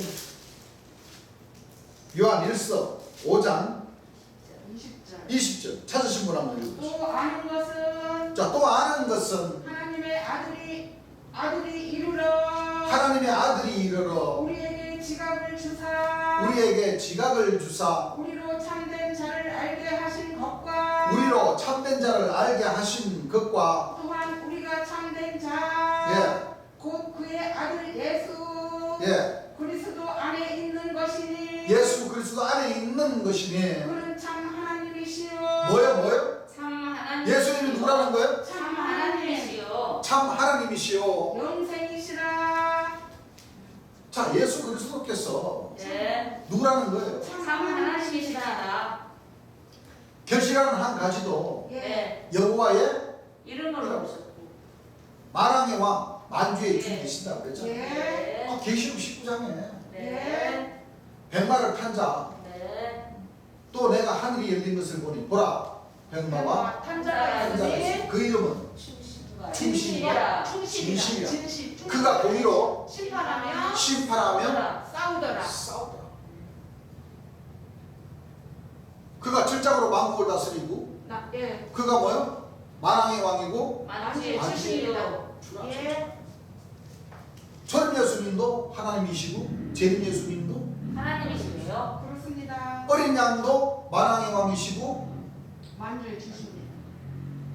요한 1서 5장 20절. 20절 찾으신 분 한번 읽어보시죠. 또 아는 것은 자 또 아는 것은 하나님의 아들이 이루러 하나님의 아들이 이르러 우리에게 지각을 주사 우리에게 지각을 주사 우리로 참된 자를 알게 하신 것과 우리로 참된 자를 알게 하신 것과 또한 우리가 참된 자 예. 곧 그의 아들 예수 예. 그리스도 안에 있는 것이니 예수 그리스도 안에 있는 것이니 그는 참 하나님이시요 뭐요? 참 하나님. 예수님이 누구라는 거예요? 참 하나님이시요. 참 하나님이시요. 영생이시라 자, 예수 그리스도께서 네. 누구라는 거예요? 참 하나님이시다. 결실하는 한 가지도 네. 여호와의 이름으로 오셨고. 만왕의 왕 만주의 주 예. 계신다고 그랬죠. 예. 네. 계시록 19장에 네. 백마를 탄 자 또 네. 내가 하늘이 열린 것을 보니 보라 백마와 탄자가 탄 자가 있으니 있으니 그 이름은 충실이라. 충실이라 진실. 그가 공의로 심판하며 심판하며 싸우더라 싸우더라. 그가 철장으로 만국을 다스리고 예. 그가 뭐요? 만왕의 왕이고 만주의 주시요. 예. 초림 예수님도 하나님이시고 재림 예수님도 하나님이시네요. 그렇습니다 어린 양도 만왕의 왕이시고 만주의 주십니다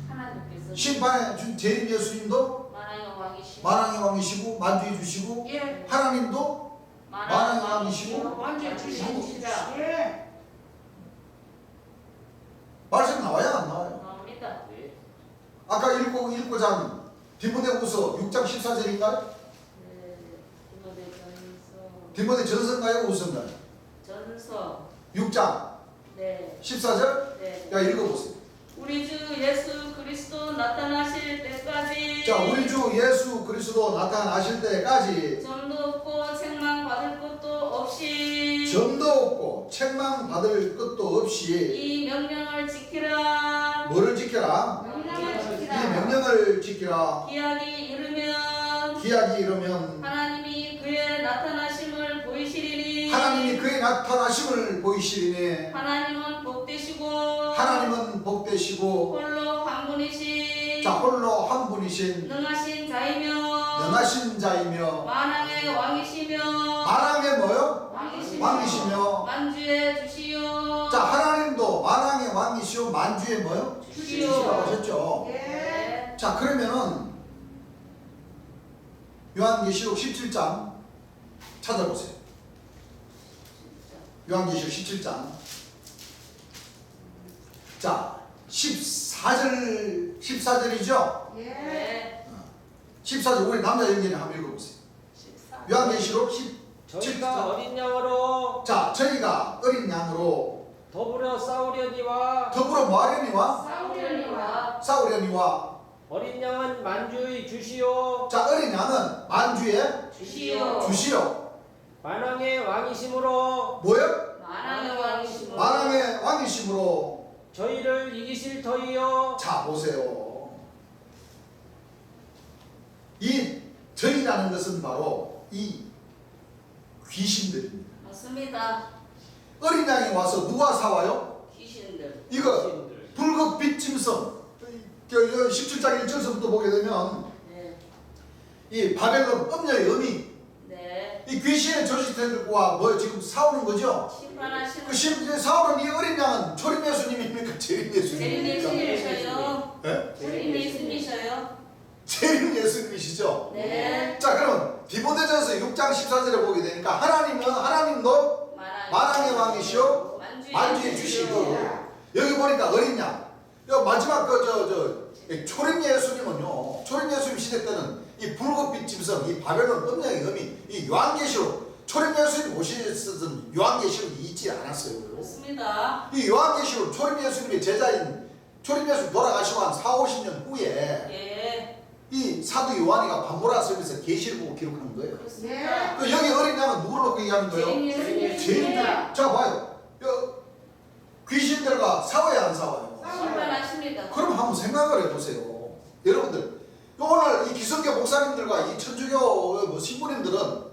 하나님께서 심판의 주 재림 예수님도 만왕의 왕이시고 만왕의 왕이시고 만주의 주시고 예. 하나님도 만왕의 왕이시고 만주의 주시니라. 예. 말씀 나와요 안 나와요? 나옵니다. 아까 읽고자 한 디모데후서 6장 14절인가요? 네. 디모데전서. 디모데 전서인가요? 우서인가요? 전서. 6장 네. 14절? 네. 야 읽어보세요. 우리 주 예수 그리스도 나타나실 때까지 자 우리 주 예수 그리스도 나타나실 때까지 점도 없고 책망 받을 것도 없이 점도 없고 책망 받을 것도 없이 이 명령을 지키라. 뭐를 지켜라? 명령을 이 지키라 명령을 지키라. 기약이 이르면 기약이 이르면 하나님이 그의 나타나심을 보이시리니 하나님이 그의 나타나심을 보이시리니 하나님은 복되시고 하나님은 복되시고 홀로 한 분이신 자 홀로 한 분이신 능하신 자이며 능하신 자이며 만왕의 왕이시며 만왕의 뭐요? 왕이시며 만주의 주시요. 자 하나님도 만왕의 왕이시오 만주의 뭐요? 주시오. 주시라고 하셨죠. 예. 네. 자 그러면은 요한계시록 17장 찾아보세요. 요한계시록 17장 자 14절이죠. 예. 네. 14절 우리 남자 연결이 한번 읽어보세요. 요한계시록 17장 저희가 어린 양으로 자 저희가 어린 양으로 더불어 싸우려니와 더불어 뭐하려니와 사울이와 싸우려니와 어린 양은 만주의 주시오 자 어린 양은 만주의 주시오. 주시오 만왕의 왕이심으로 뭐요? 만왕의 왕이시고 만왕의 왕이심으로 저희를 이기실 터이요 자 보세요. 이 저희라는 것은 바로 이 귀신들입니다. 맞습니다. 어린 양이 와서 누가 사와요? 귀신들. 이거 붉은 빛짐승 17장 1절서부터 보게 되면 네. 이 바벨론 음녀의 어미 네. 이 귀신의 조직들과 뭐 지금 싸우는 거죠. 심판하시는 그 심지어 싸우는 이 어린 양은 초림 예수님입니까? 재림 재림 예수님입니까? 예수님이셔요. 예? 재림 예수님이셔요. 재림 예수님이시죠. 네. 자 그럼 디모데전서 6장 14절에 보게 되니까 하나님도 만왕의 왕이시오 만주의 주시고 여기 보니까 어린 양 여기 마지막 초림 예수님은요 초림 예수님 시대 때는 이 붉은빛 짐승 이 바벨론 음녀의 어미 이 요한계시록 초림 예수님 오셨던 요한계시록이 있지 않았어요. 그렇습니다. 이 요한계시록 초림 예수님의 제자인 초림 예수님 돌아가시고 한 4, 50년 후에 예. 이 사도 요한이가 반모라 섬에서 계시를 보고 기록하는 거예요. 그렇습니다. 그 여기 어린 양은 누구를 놓고 얘기하는 거예요? 재림 예수님. 죄인들. 자 봐요. 귀신들과 싸워야 안 싸워요? 심판하십니다. 그럼 한번 생각을 해보세요. 여러분들 오늘 이 기성교 목사님들과 이 천주교 뭐 신부님들은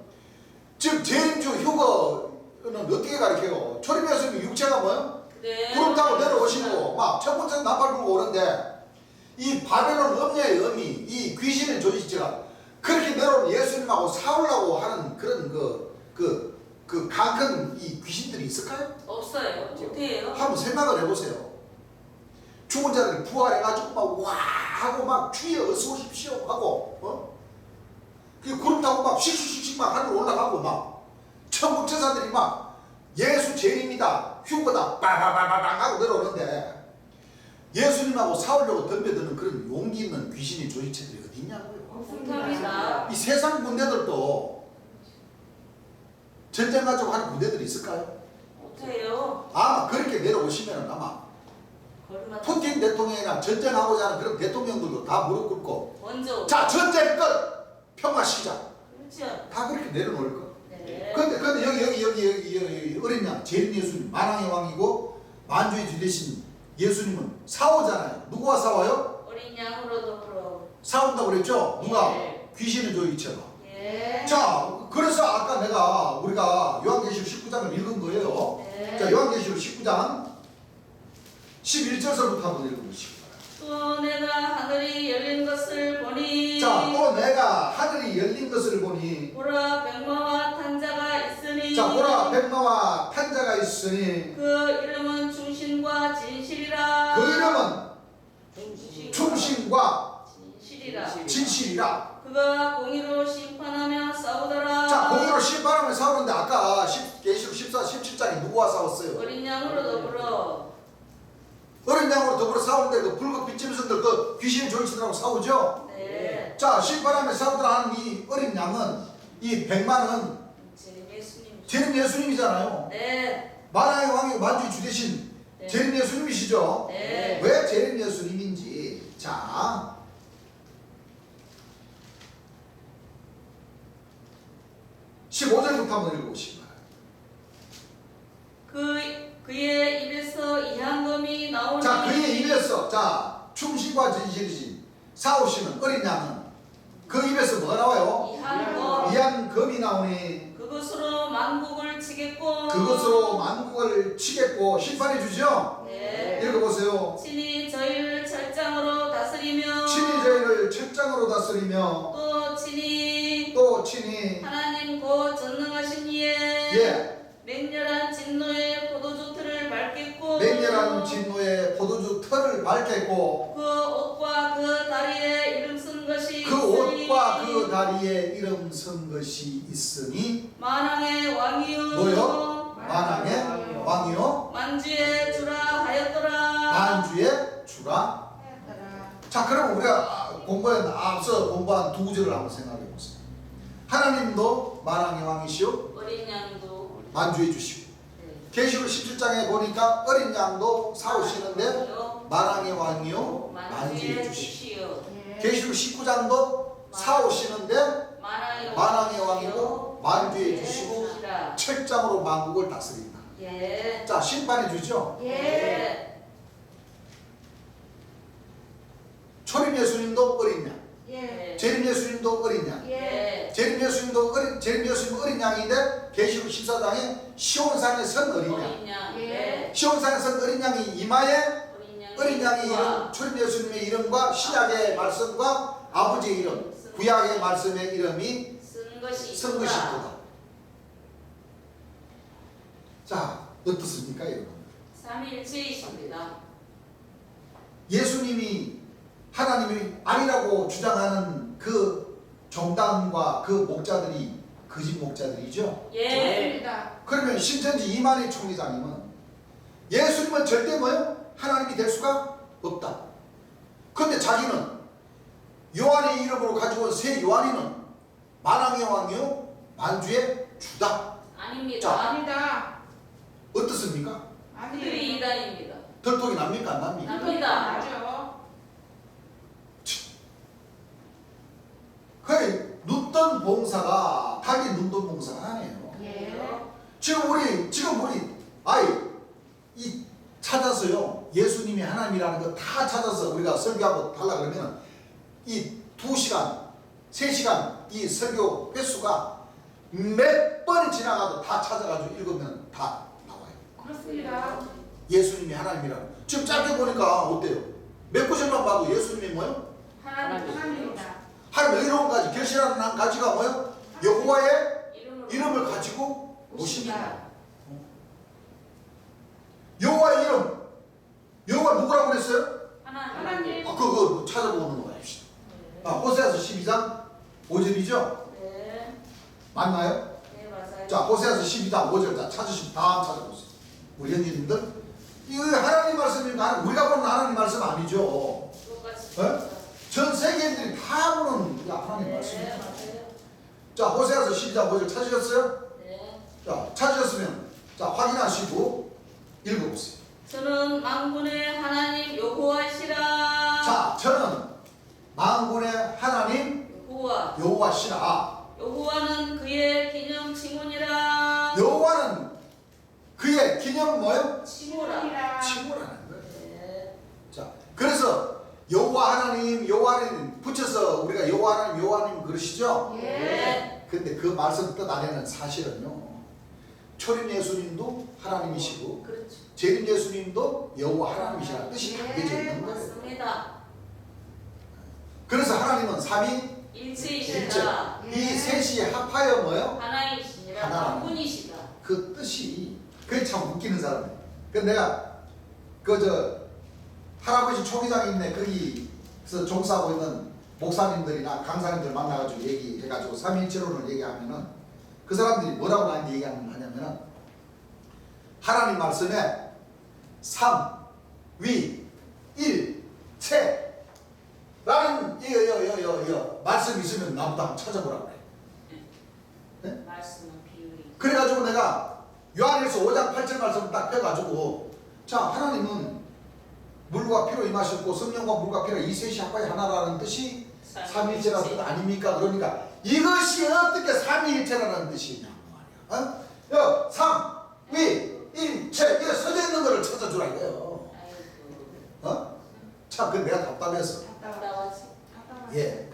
지금 재림주 휴거는 어떻게 가르쳐요? 초림 예수님 육체가 뭐요? 네. 구름 타고 내려오시고 막 첫 번째 나팔 불고 오는데 이 바벨론 음녀의 어미 이 귀신의 조직지가 그렇게 때로는 예수님하고 싸우려고 하는 그런 강큰 이 귀신들이 있을까요? 없어요. 어때요? 한번 생각을 해보세요. 죽은 자를 부활해가지고 막 와 하고 막 주여 어서 오십시오 하고 그 구름 타고 막 씩씩씩 막 하늘 올라가고 막 천국 천사들이 막 예수 죄인입니다 휴거다 빠바바바방 하고 내려오는데 예수님하고 싸우려고 덤벼드는 그런 용기 있는 귀신이 조직체들이 어디 있냐고요. 없습니다. 이 세상 군대들도 전쟁 가지고 하는 군대들이 있을까요? 어때요? 아마 그렇게 내려오시면 아마 얼마나 푸틴 대통령이나 전쟁하고자 하는 그런 대통령들도 다 무릎 꿇고 먼저 자 전쟁 끝 평화 시작 그렇죠. 다 그렇게 내려놓을 거. 네. 근데 여기 어린 양 재림 예수님 만왕의 왕이고 만주의 주 되신 예수님은 싸우잖아요. 누구와 싸워요? 어린 양으로 더불어. 싸운다고 그랬죠? 누가? 예. 귀신의 조이체가. 예. 자 그래서 아까 우리가 요한계시록 19장을 읽은 거예요. 네. 자 요한계시록 19장 11절서부터 한번 읽어보시기 바랍니다. 또 내가 하늘이 열린 것을 보니 자, 또 내가 하늘이 열린 것을 보니 보라 백마와 탄자가 있으니 자, 보라 백마와 탄자가 있으니 그 이름은 충신과 진실이라 그 이름은 충신과 진실이라 진실이라. 그가 공의로 심판하며 싸우더라. 자, 공의로 심판하며 싸우는데 아까 계시록 14, 17장에 누구와 싸웠어요? 어린 양으로 더불어. 어린 양으로 더불어 싸우는데 그 붉은 빛짐승들 그 귀신의 조이치들하고 싸우죠? 네. 자, 심판하며 싸우더라 하는 이 어린 양은 이 백마는 제 예수님. 재림 예수님이잖아요. 네. 만왕의 왕이고 만주의 주 되신 네. 재림 예수님이시죠? 네. 왜 재림 예수님인지 자 15절부터 한번 읽어보시기 바랍니다. 그의 입에서 이한검이 나오니 자 그의 입에서 자 충신과 진실이신 싸우시는 어린 양은 그 입에서 뭐가 나와요? 이한검 이한검이 나오니 그것으로 만국을 치겠고 그것으로 만국을 치겠고 심판해 주죠? 네. 읽어보세요. 친히 저희를 철장으로 다스리며 친히 저희를 책장으로 다스리며 또 친히 하나님 곧 전능하신 이에 예 맹렬한 진노의 포도주 틀을 밟겠고 맹렬한 진노의 포도주 털을 밟겠고 그 옷과 그 다리에 이름 쓴 것이 그 있으니 옷과 그 다리에 이름 쓴 것이 있으니 만왕의 왕이요 뭐요? 만왕의 왕이요 만주의 주라 하였더라. 만주의 주라. 자 그럼 우리가 앞서 공부한 두 구절을 한번 생각해 보세요. 하나님도 만왕의 왕이시오 어린 양도 만주의 주시고 네. 계시록 17장에 보니까 어린 양도 싸우시는데 만왕의 왕이요 만주의 주시고 주시오. 계시록 19장도 싸우시는데 만왕의 왕이고 만주의 주시고 책장으로 만국을 다스린다. 예. 자 심판해 주죠. 예. 초림 예수님도 어린 양, 예. 재림 예수님도 어린 양, 예. 재림 예수님 어린 양인데 계시록 14장에 시온산에 선 어린 양, 어린 양. 예. 시온산에 선 어린 양이 이마에 어린 양의 우와. 이름, 초림 예수님의 이름과 신약의 말씀과 아버지의 이름, 구약의 말씀의 이름이 쓴 것이 선 것이 있도다. 자 어떻습니까 여러분? 삼위일체이십니다. 예수님이 하나님이 아니라고 주장하는 그 정당과 그 목자들이 거짓 목자들이죠. 예. 그러면 신천지 이만희 총회장님은 예수님은 절대 뭐요? 하나님이 될 수가 없다. 그런데 자기는 요한의 이름으로 가지고 온 새 요한이는 만왕의 왕이요 만주의 주다. 아닙니다. 자. 아니다. 어떻습니까? 그들이 이단입니다. 덜통이 납니까 안 납니까? 납니다. 맞아. 그 눈뜬 봉사가 닭이 눈뜬 봉사가 아니에요. 예. 지금 우리 이 찾아서요 예수님이 하나님이라는 거 다 찾아서 우리가 설교하고 달라 그러면 이 2시간 3시간 이 설교 횟수가 몇 번이 지나가도 다 찾아가지고 읽으면 다 나와요. 그렇습니다. 예수님이 하나님이라는 지금 짧게 보니까 어때요? 몇 구절만 봐도 예수님이 뭐요? 하나님입니다. 하나님 의로운까지 결실하는 가지가 뭐요? 여호와의 이름으로 이름을 가지고 오십니다. 오십니다. 여호와의 이름. 여호와 누구라고 그랬어요? 하나님. 그거 찾아보는 거 합시다. 호세아서 12장 5절이죠? 네. 맞나요? 네, 맞아요. 자, 호세아서 12장 5절 다 찾으시면 다음 찾아보세요. 우리 형제님들, 이거 하나님 말씀입니다. 우리가 보는 하나님 말씀 아니죠. 똑같이. 어? 전 세계인들이 다 보는 우리가 하나님 네, 말씀입니다. 맞아요. 자, 호세아서 12장 5절 찾으셨어요? 네. 자, 찾으셨으면 자 확인하시고 읽어보세요. 저는 만군의 하나님 여호와시라. 자, 저는 만군의 하나님 여호와. 여호와시라. 여호와는 그의 기념 칭훈이라. 여호와는 그의 기념 뭐요? 칭호라. 칭호라는 거예요. 네. 자, 그래서 여호와 하나님, 여호와 하나님 붙여서 우리가 여호와 하나님, 여호와 하나님 그러시죠? 네. 근데 그 말씀 뜻 안에는 사실은요, 초림 예수님도 하나님이시고 그렇죠. 재림 예수님도 여호와 하나님이시라는 뜻이 담겨져 있는 거예요. 맞습니다. 그래서 하나님은 삼위 일체이시다. 이 셋이 합하여 뭐요? 하나이시니라. 하나. 한 분이시다. 그 뜻이 그게 참 웃기는 사람이에요. 그 내가 그 할아버지 초기장에 있네 거기서 종사하고 있는 목사님들이나 강사님들 만나가지고 얘기해가지고 삼위일체론을 얘기하면은 그 사람들이 뭐라고 나한테 얘기하냐면은 하나님 말씀에 삼, 위, 일, 체 라는 말씀이 있으면 나보다 한번 찾아보라고 그래. 말씀은 비유이. 그래가지고 내가 요한일서 5장 8절 말씀 딱 펴가지고 자 하나님은 물과 피로 임하셨고 성령과 물과 피로 이 셋이 합하여 하나라는 뜻이 삼위일체라는 뜻 아닙니까? 그러니까 이것이 어떻게 삼위일체라는 뜻이냐고 말이야. 어? 삼, 위, 일, 체 이거 써져 있는 거를 찾아주라 이거예요. 아이고. 어? 참 그 내가 답답해서 답답하지. 예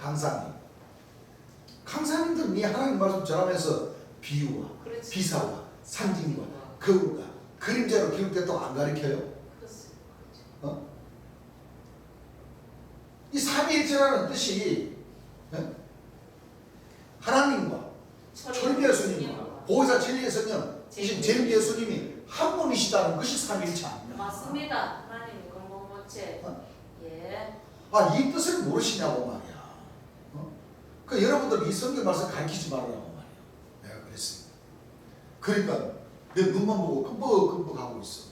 강사님들은 이 하나님 말씀 전하면서 비유와 그렇지. 비사와 상징과 거울과 그림자로 기록됐다고 안 가르쳐요? 그렇습니다. 어? 이 삼위일체라는 뜻이 하나님과 초림 예수님과 보혜사 진리의 성령 이신 재림 예수님이 한 분이시다는 것이 삼위일체 아닙니까? 맞습니다. 하나님 공동모체. 어? 예. 이 뜻을 모르시냐고 말이야. 그 여러분들 이 성경 말씀 가르치지 말라고 말이야. 내가 그랬습니다. 그러니까 내 눈만 보고 끔뻑끔뻑 하고 있어.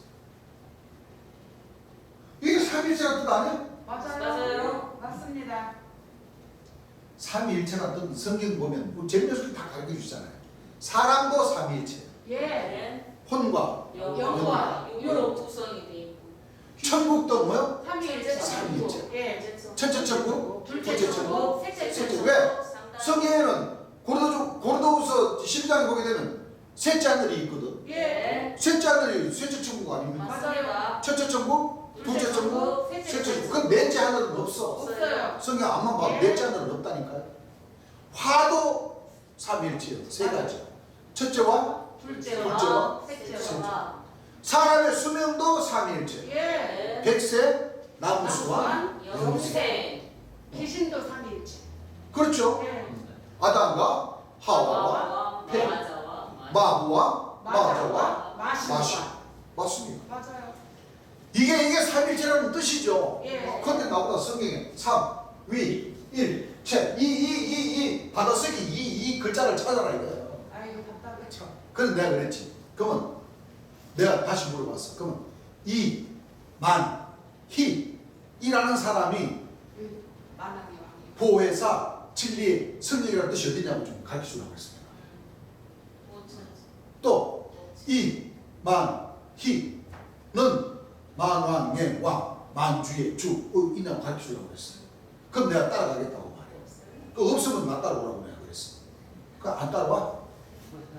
이게 삼위일체라는 뜻 아니야? 맞아요. 맞습니다. 삼위일체라는 뜻은 성경 보면 우리 재미없이 다 가르쳐 주잖아요. 사람도 삼위일체. 예. 네. 혼과 여호와 육으로 구성이 돼 있고. 천국도 뭐요? 삼위일체. 삼위일체. 예. 첫째 천국, 둘째 천국, 셋째 셋째. 천국. 왜? 상당. 성경에는 고린도후서 12장에 보게 되면 셋째 하늘이 있거든. 예. 셋째 하늘이 셋째 천국 아닙니까? 맞습니다. 첫째 천국, 둘째 천국, 셋째 천국. 그 넷째 하늘은 없어. 없어요. 성경 앞만 봐도 예. 넷째 하늘은 없다니까요. 화도 삼위일체요. 세 가지. 첫째와 둘째와 셋째와 사람의 수명도 삼위일체. 예. 백세, 나무수와 영생. 귀신도 삼위일체. 그렇죠. 예. 아담과 하와와 뱀, 마자와 마부와 마자와 마시와. 마시. 맞습니다. 맞아요. 이게 삼위일체라는 뜻이죠. 예. 그런데 나보다 성경에 삼, 위, 일, 체, 이 받아쓰기 이 글자를 찾아라 이거예요. 아이고 답답해. 참. 그래서 내가 그랬지. 그러면 내가 다시 물어봤어. 그러면 이, 만, 히 이라는 사람이 만왕의 왕이요. 보혜사, 진리, 성령이라는 뜻이 어디냐고 좀 가르쳐주라고 했습니다. 또 이, 만, 히는 만왕의 왕, 만주의 주 있냐고 가르쳐주라고 했어요. 그럼 내가 따라가겠다고 말해요. 그 없으면 나 따라오라고 내가 그랬어. 그 안 따라와?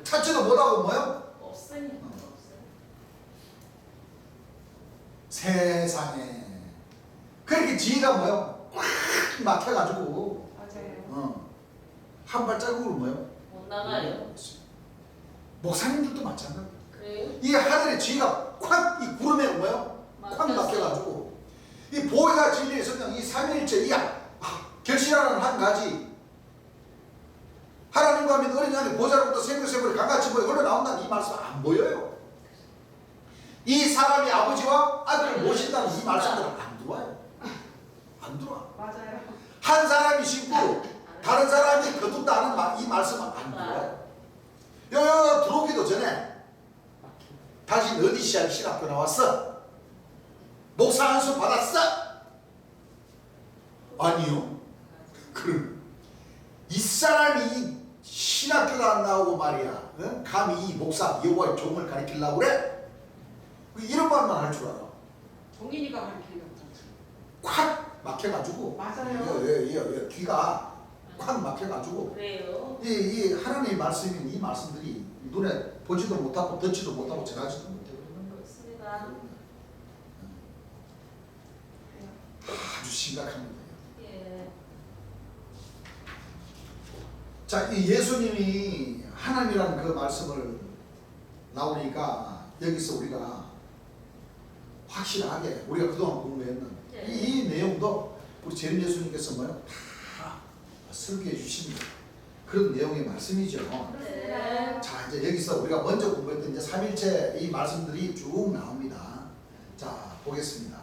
찾지도 못하고 뭐요? 없으니까. 세상에 그렇게 지혜가 뭐요? 꽉 막혀가지고 맞아요. 한 발자국으로 뭐요? 못 나가요. 목사님들도 마찬가지. 그래요? 이 하늘의 지혜가 콱 이 구름에 뭐요? 콱 막혀가지고 이 보혜사 진리의 성령 이 삼위일체 이 결실하는 한 가지 하나님과 하면 어린 양이 보좌로부터 생명샘물이 강같이 보여 흘러나온다는 이 말씀 안 보여요. 이 사람이 아버지와 아들을 모신다는 이 말씀들은 안 들어와요. 안 들어와. 맞아요. 한 사람이 신고 다른 사람이 거둔다는 이 말씀은 안 들어와요. 여 들어오기도 전에 당신 어디 신학교 나왔어? 목사 안수 받았어? 아니요. 그럼 이 사람이 신학교도 안 나오고 말이야. 응? 감히 이 목사 여호와의 종을 가르치려고 그래? 이런 말만 할 줄 알아. 종인이가 가르치려고. 콱 막혀가지고 맞아요. 귀가 콱 막혀가지고 그래요. 이 하나님의 말씀인 이 말씀들이 눈에 보지도 못하고 듣지도 못하고 전하지도 못해요. 그렇습니다. 아주 심각합니다. 예. 자, 이 예수님이 하나님이라는 그 말씀을 나오니까 여기서 우리가 확실하게 우리가 그동안 공부했는 이 내용도 우리 재림 예수님께서 뭐요? 다 설교해 주신 그런 내용의 말씀이죠. 네. 자, 이제 여기서 우리가 먼저 공부했던 이제 삼일체 이 말씀들이 쭉 나옵니다. 자, 보겠습니다.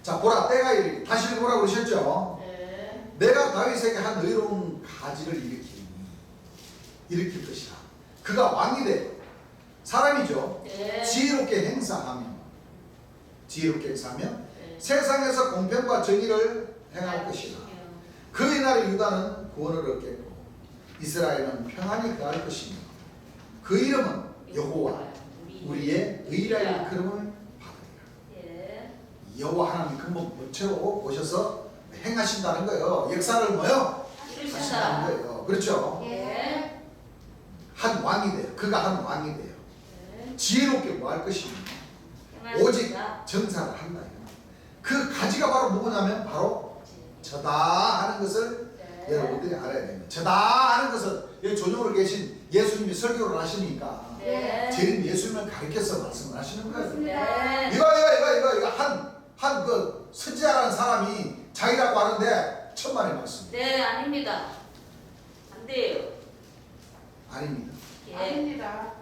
자, 보라 때가 이르리. 다시 읽어보라고 그러셨죠? 네. 내가 다윗에게 한 의로운 가지를 일으킬 것이라. 그가 왕이 되고 사람이죠. 네. 지혜롭게 행사하며 네. 세상에서 공평과 정의를 행할 것이라. 그의 나라 유다는 구원을 얻겠고 이스라엘은 평안히 거할 것이며 그 이름은 여호와 우리의 의라는 이름을 받으리라. 예. 여호와 하나님 근본 본체로 오셔서 행하신다는 거예요. 역사를 뭐요? 이루신다. 하신다는 거예요. 그렇죠? 예. 한 왕이 돼요. 그가 한 왕이 돼요. 네. 지혜롭게 뭐 할 것이며 오직 정사를 한다. 그 가지가 바로 누구냐면 바로 저다 하는 것을 네. 여러분들이 알아야 됩니다. 저다 하는 것은 여기 조정으로 계신 예수님이 설교를 하시니까 네. 재림 예수님을 가르쳐서 말씀을 하시는 거예요. 네. 이거 한 그 선지자라는 사람이 자기라고 하는데 천만의 말씀. 네, 아닙니다. 안 돼요. 아닙니다. 예. 아닙니다.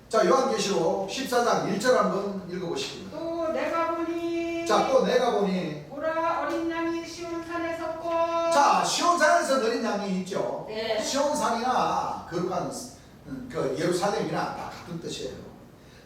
자, 요한계시록 14장 1절 한번 읽어보시기 바랍니다. 또 내가 보니 자, 또 내가 보니 보라 어린 양이 시온산에 섰고 자, 시온산에서 어린 양이 있죠. 네. 시온산이나 거룩한 그 예루살렘이나 다 같은 뜻이에요.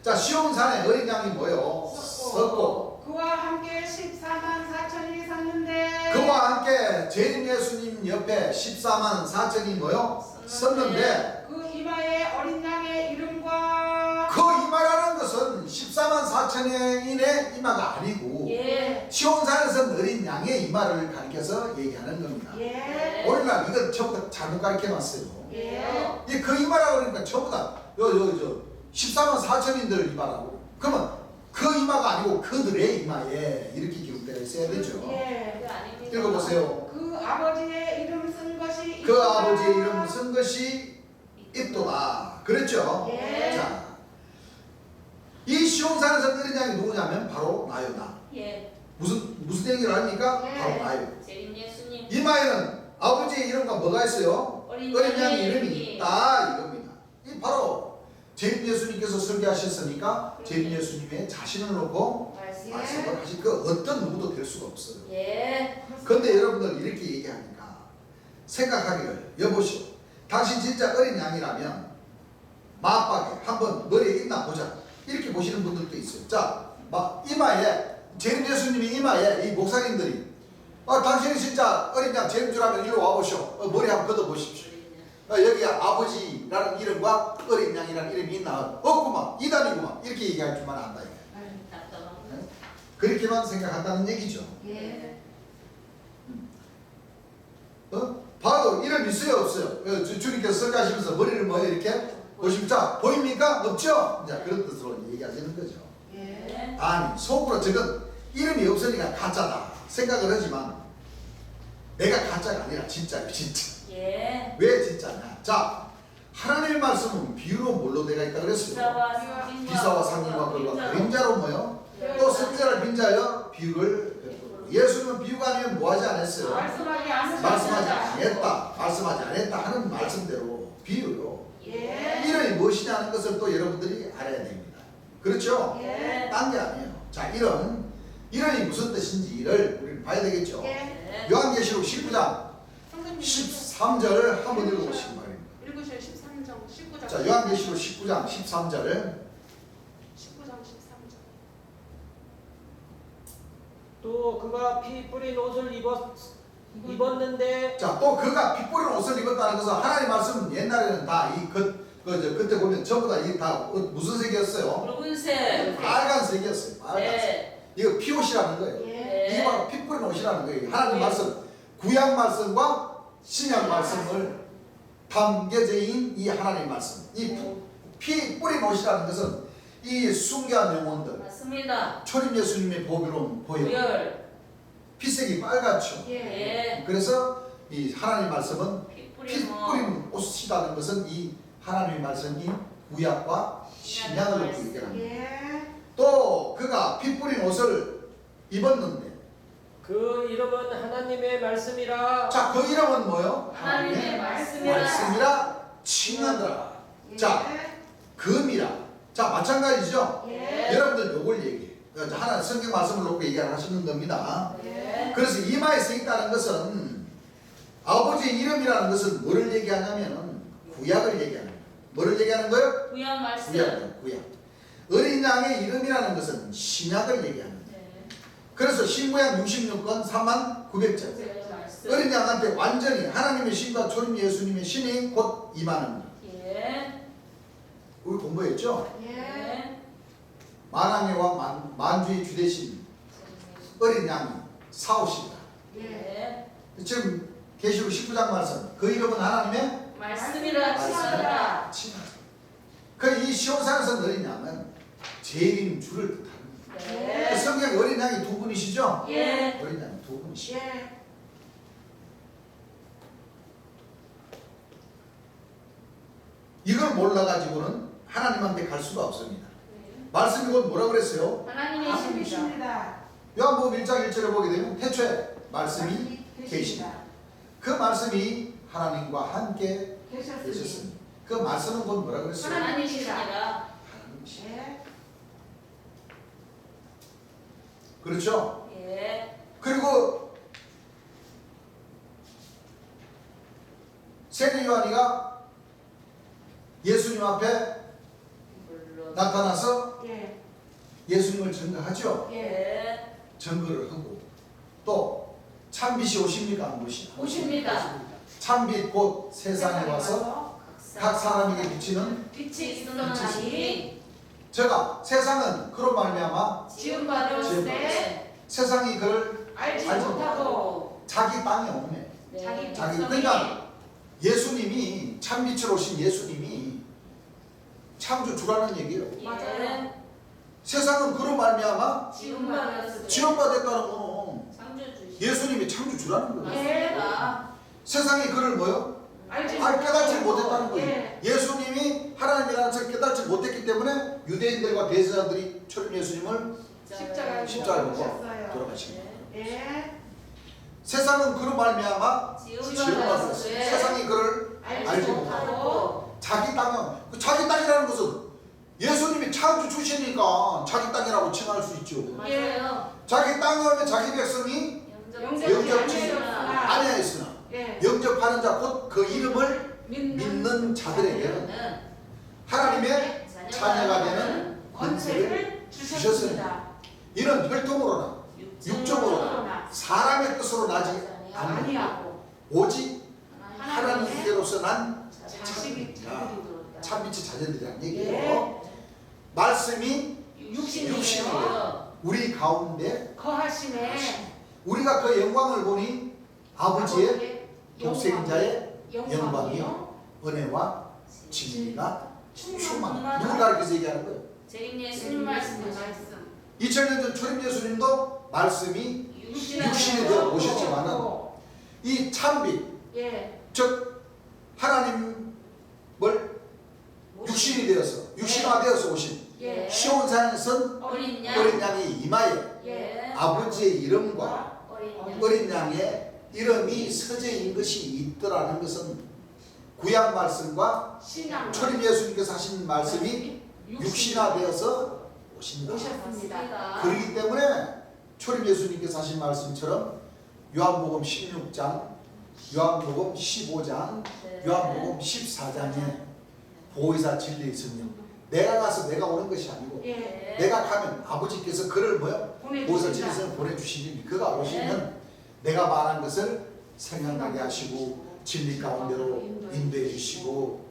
자, 시온산에 어린 양이 뭐요? 섰고 그와 함께 14만 4천이 섰는데 그와 함께 재림 예수님 옆에 14만 4천이 뭐요? 섰는데 그 이마에 어린 양의 이름과 그 이마라는 것은 14만 4천인의 이마가 아니고 예. 시온산에서 어린 양의 이마를 가리켜서 얘기하는 겁니다. 예. 오늘날 이건 전부 다 잘못 가르쳐놨어요. 예. 그 이마라고 그러니까 전부 다 14만 4천인들 이마라고. 그러면 그 이마가 아니고 그들의 이마에 이렇게 기록되어 있어야 되죠. 예. 그 아닙니다. 읽어보세요. 그 아버지의 이름 쓴 것이 그 아버지의 이름 쓴 것이 있도다. 그랬죠? 예. 자, 이 시온산에서 어린 양이 누구냐면 바로 나요다. 예. 무슨 얘기를 합니까? 예. 바로 나요. 재림 예수님. 이마에는 아버지의 이름과 뭐가 있어요? 어린 어린 양의 양의 이름이 이름이 있다 이겁니다. 이 바로 재림 예수님께서 설계하셨으니까 재림 예수님의 자신을 놓고 말씀. 말씀을 하신 그 어떤 누구도 될 수가 없어요. 예. 그런데 여러분들 이렇게 얘기하니까 생각하기를 여보시오. 당신 진짜 어린 양이라면 마음밖에 한번 머리에 있나 보자. 이렇게 보시는 분들도 있어요. 자, 막 이마에 재림 예수님이 이마에 이 목사님들이 당신이 진짜 어린 양 재림주라면 이리로 와보시오. 머리 한번 걷어보십시오. 여기 아버지라는 이름과 어린 양이라는 이름이 있나? 없구만. 이단이구만. 이렇게 얘기할 줄만 안다. 답답한. 그렇게만 생각한다는 얘기죠. 예. 봐도 이름 있어요? 없어요? 주님께서 설교하시면서 머리를 뭐 이렇게 보시면 자 보입니까? 없죠? 자, 그런 뜻으로 얘기하시는 거죠. 예. 아니 속으로 저건 이름이 없으니까 가짜다 생각을 하지만 내가 가짜가 아니라 진짜예요. 진짜. 예. 왜 진짜냐? 자, 하나님의 말씀은 비유로 뭘로 되어 있다 그랬어요? 비사와 상징과 그와 그림자로 뭐요? 또 선지자를 빈자여 비유를 베풀고 예수님은 비유가 아니면 뭐 하지 않았어요? 말씀하지 않으셨다. 말씀하지 않았다. 말씀하지 않았다 하는 말씀대로 비유로 예. 이론이 무엇이냐는 것을 또 여러분들이 알아야 됩니다. 그렇죠? 예. 딴 게 아니에요. 자, 이론이 무슨 뜻인지를 우리는 봐야 되겠죠. 예. 요한계시록 19장 선생님 13절을 한번 읽어보시기 바랍니다. 읽으셔요. 13장 19장. 자, 요한계시록 19장 13절을 19장 13절. 또 그가 피 뿌린 옷을 입었는데 자, 또 그가 피 뿌린 옷을 입었다는 것은 하나님 말씀 옛날에는 다 그때 보면 전부 다 이 다 무슨 색이었어요? 붉은색. 빨간색이었어요. 빨간색. 네. 이거 피옷이라는 거예요. 예. 이게 바로 피 뿌린 옷이라는 거예요. 하나님 말씀, 구약 말씀과 신약 말씀을 담겨져 있는 이 하나님 말씀. 이 피 뿌린 옷이라는 것은 이 숭배한 영혼들, 맞습니다. 초림 예수님의 보배로운 보혈, 구열. 피색이 빨갛죠. 예. 예. 그래서 이 하나님 말씀은 피 피 뿌린 뿌린 옷이라는 것은 이 하나님의 말씀이 구약과 신약을 놓고 얘기합니다. 예. 또 그가 피 뿌린 옷을 입었는데, 그 이름은 하나님의 말씀이라. 자, 그 이름은 뭐요? 하나님의 말씀이라. 말씀이라 칭하더라. 예. 자, 금이라. 자, 마찬가지죠. 예. 여러분들 요걸 얘기해. 하나 성경 말씀을 놓고 얘기하시는 겁니다. 예. 그래서 이마에 써 있다는 것은 아버지의 이름이라는 것은 뭐를 얘기하냐면 구약을 얘기하는 거예요. 뭐를 얘기하는 거예요? 구약 말씀. 구약. 어린 양의 이름이라는 것은 신약을 얘기하는 거예요. 네. 그래서 신구약 66권 3900절. 구약 말씀. 어린 양한테 완전히 하나님의 신과 초림 예수님의 신이 곧 임하는 것. 예. 우리 공부했죠? 예. 예. 만왕의 왕 만주의 주대신 어린 양이 사오시다. 예. 예. 지금 계시록 19장 말씀. 그 이름은 하나님의 말씀이라 칭하라. 칭하다. 그이 시온산에서 어린 양은 재림 주를 뜻합니다. 그 네. 성경에 어린 양이 두 분이시죠? 예. 어린 양이 두 분이시죠. 예. 이걸 몰라가지고는 하나님한테 갈 수가 없습니다. 말씀이 곧 뭐라 그랬어요? 하나님이십니다. 하나님이십니다. 요한복음 1장 1절에 보게 되면 태초에 말씀이 계시다. 그 말씀이 하나님과 함께 계셨으니. 계셨습니다. 그 말씀은 곧 뭐라 그랬어요? 하나님이십니다. 하나님이시다. 예. 그렇죠? 예. 그리고 세례 요한이가 예수님 앞에 물론. 나타나서 예. 예수님을 증거하죠. 예. 예. 증거를 하고 또 참빛이 오십니까? 안 오시나? 오십니다. 참빛 곧 세상에 와서 각 사람에게 비치는 빛이 있으나니 제가 세상은 그로 말미암아 지음 받으었을 세상이 그를 알지 알지 못하고 자기 땅에 오네. 네. 자기 그러니까 예수님이 참빛으로 오신 예수님이 창조 주라는 얘기예요. 맞아요. 세상은 그로 말미암아 지음 받았을 지원받았다는 거는 창조주시. 예수님이 창조 주라는 거예요. 맞습니다. 세상이 그를 뭐요? 깨닫지 못했다는 거예요. 예. 예수님이 하나님이라는 것을 깨닫지 못했기 때문에 유대인들과 대제사들이 초림 예수님을 십자가에 십자가에 못 셨어요. 돌아가신 거예요. 예. 세상은 그로 말미암아 지음 지원받았어요. 받았을 세상이 그를 알지 알지 못하고 자기 땅은 자기 땅이라는 것은 예수님이 창조 주시니까 자기 땅이라고 칭할 수 있죠. 맞아요. 자기 땅에 오면 자기 백성이 영접지 영접지 아니하였으나 아니하였으나 예. 영접하는 자 곧 그 이름을 믿는 자들에게는 하나님의 자녀가 되는 권세를 주셨습니다. 이는 혈통으로나 육적으로나 사람의 뜻으로 나지 않는 아니하고 오직 하나님께로서 난 자식이 참빛의 자녀들이란 예. 얘기예요. 말씀이 육신이에요. 우리 가운데 거하심에 우리가 그 영광을 보니 아버지의 독생인 자의 영광이요. 영광이요 은혜와 진리가 충만. 충만하다. 누굴 가르쳐서 얘기하는 거예요? 제인 예수님 말씀이죠. 2000년 전 초림 예수님도 말씀이 육신이 되어 오셨지만은 이 참빛 예. 즉 하나님을 육신이 되어서 육신화되어서 오신 예. 시온산에선 어린 어린 양. 양의 이마에 예. 아버지의 이름과 서재인 것이 있더라는 것은 구약 말씀과 신앙 초림 예수님께서 하신 말씀이 육신화되어서 오신다. 오셨습니다. 그렇기 때문에 초림 예수님께서 하신 말씀처럼 요한복음 16장, 요한복음 15장, 네. 요한복음 14장에 보혜사 진리의 성령, 내가 가서 내가 오는 것이 아니고 예. 내가 가면 아버지께서 그를 뭐요? 보혜사 진리의 보내주신다. 성령 보내주시니 그가 오시면 내가 말한 것을 생각나게 하시고 진리 가운데로 인도해 주시고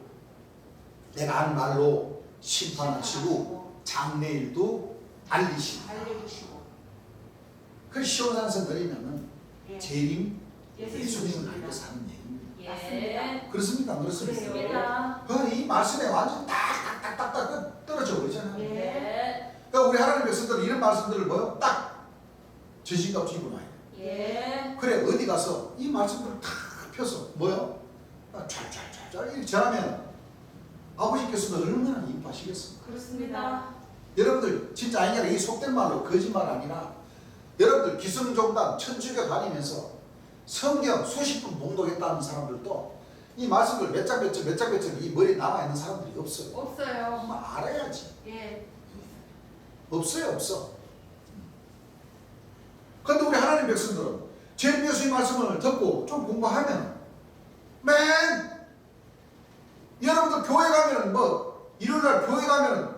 내가 한 말로 심판하시고 장래일도 알리신다. 알려주시고. 그 시온산에서 내리면은 예. 재림 예수님을 예수님을 알고 사는 얘기입니다. 예. 그렇습니까? 안 그렇습니까? 맞습니다. 이 말씀에 완전 딱딱딱딱딱 떨어져 버리잖아요. 예. 예. 그러니까 우리 하나님 백성들은 이런 말씀들을 뭐요? 딱 저신갑 집어놔야 돼. 예. 그래 어디 가서 이 말씀들을 다 펴서 뭐요? 쫙쫙쫙쫙 이렇게 전하면 아버지께서도 얼마나 이뻐하시겠습니까? 그렇습니다. 여러분들 진짜 아니냐 이 속된 말로 거짓말 아니라 여러분들 기승종단 천주교 다니면서 성경 수십 분 봉독했다는 사람들도 이 말씀을 몇 장 이 머리에 남아있는 사람들이 없어요. 없어요. 정말 알아야지. 예. 없어요 없어. 그런데 우리 하나님 백성들은 제일 예수의 말씀을 듣고 좀 공부하면 맨 여러분들 교회 가면은 뭐 일요일날 교회 가면은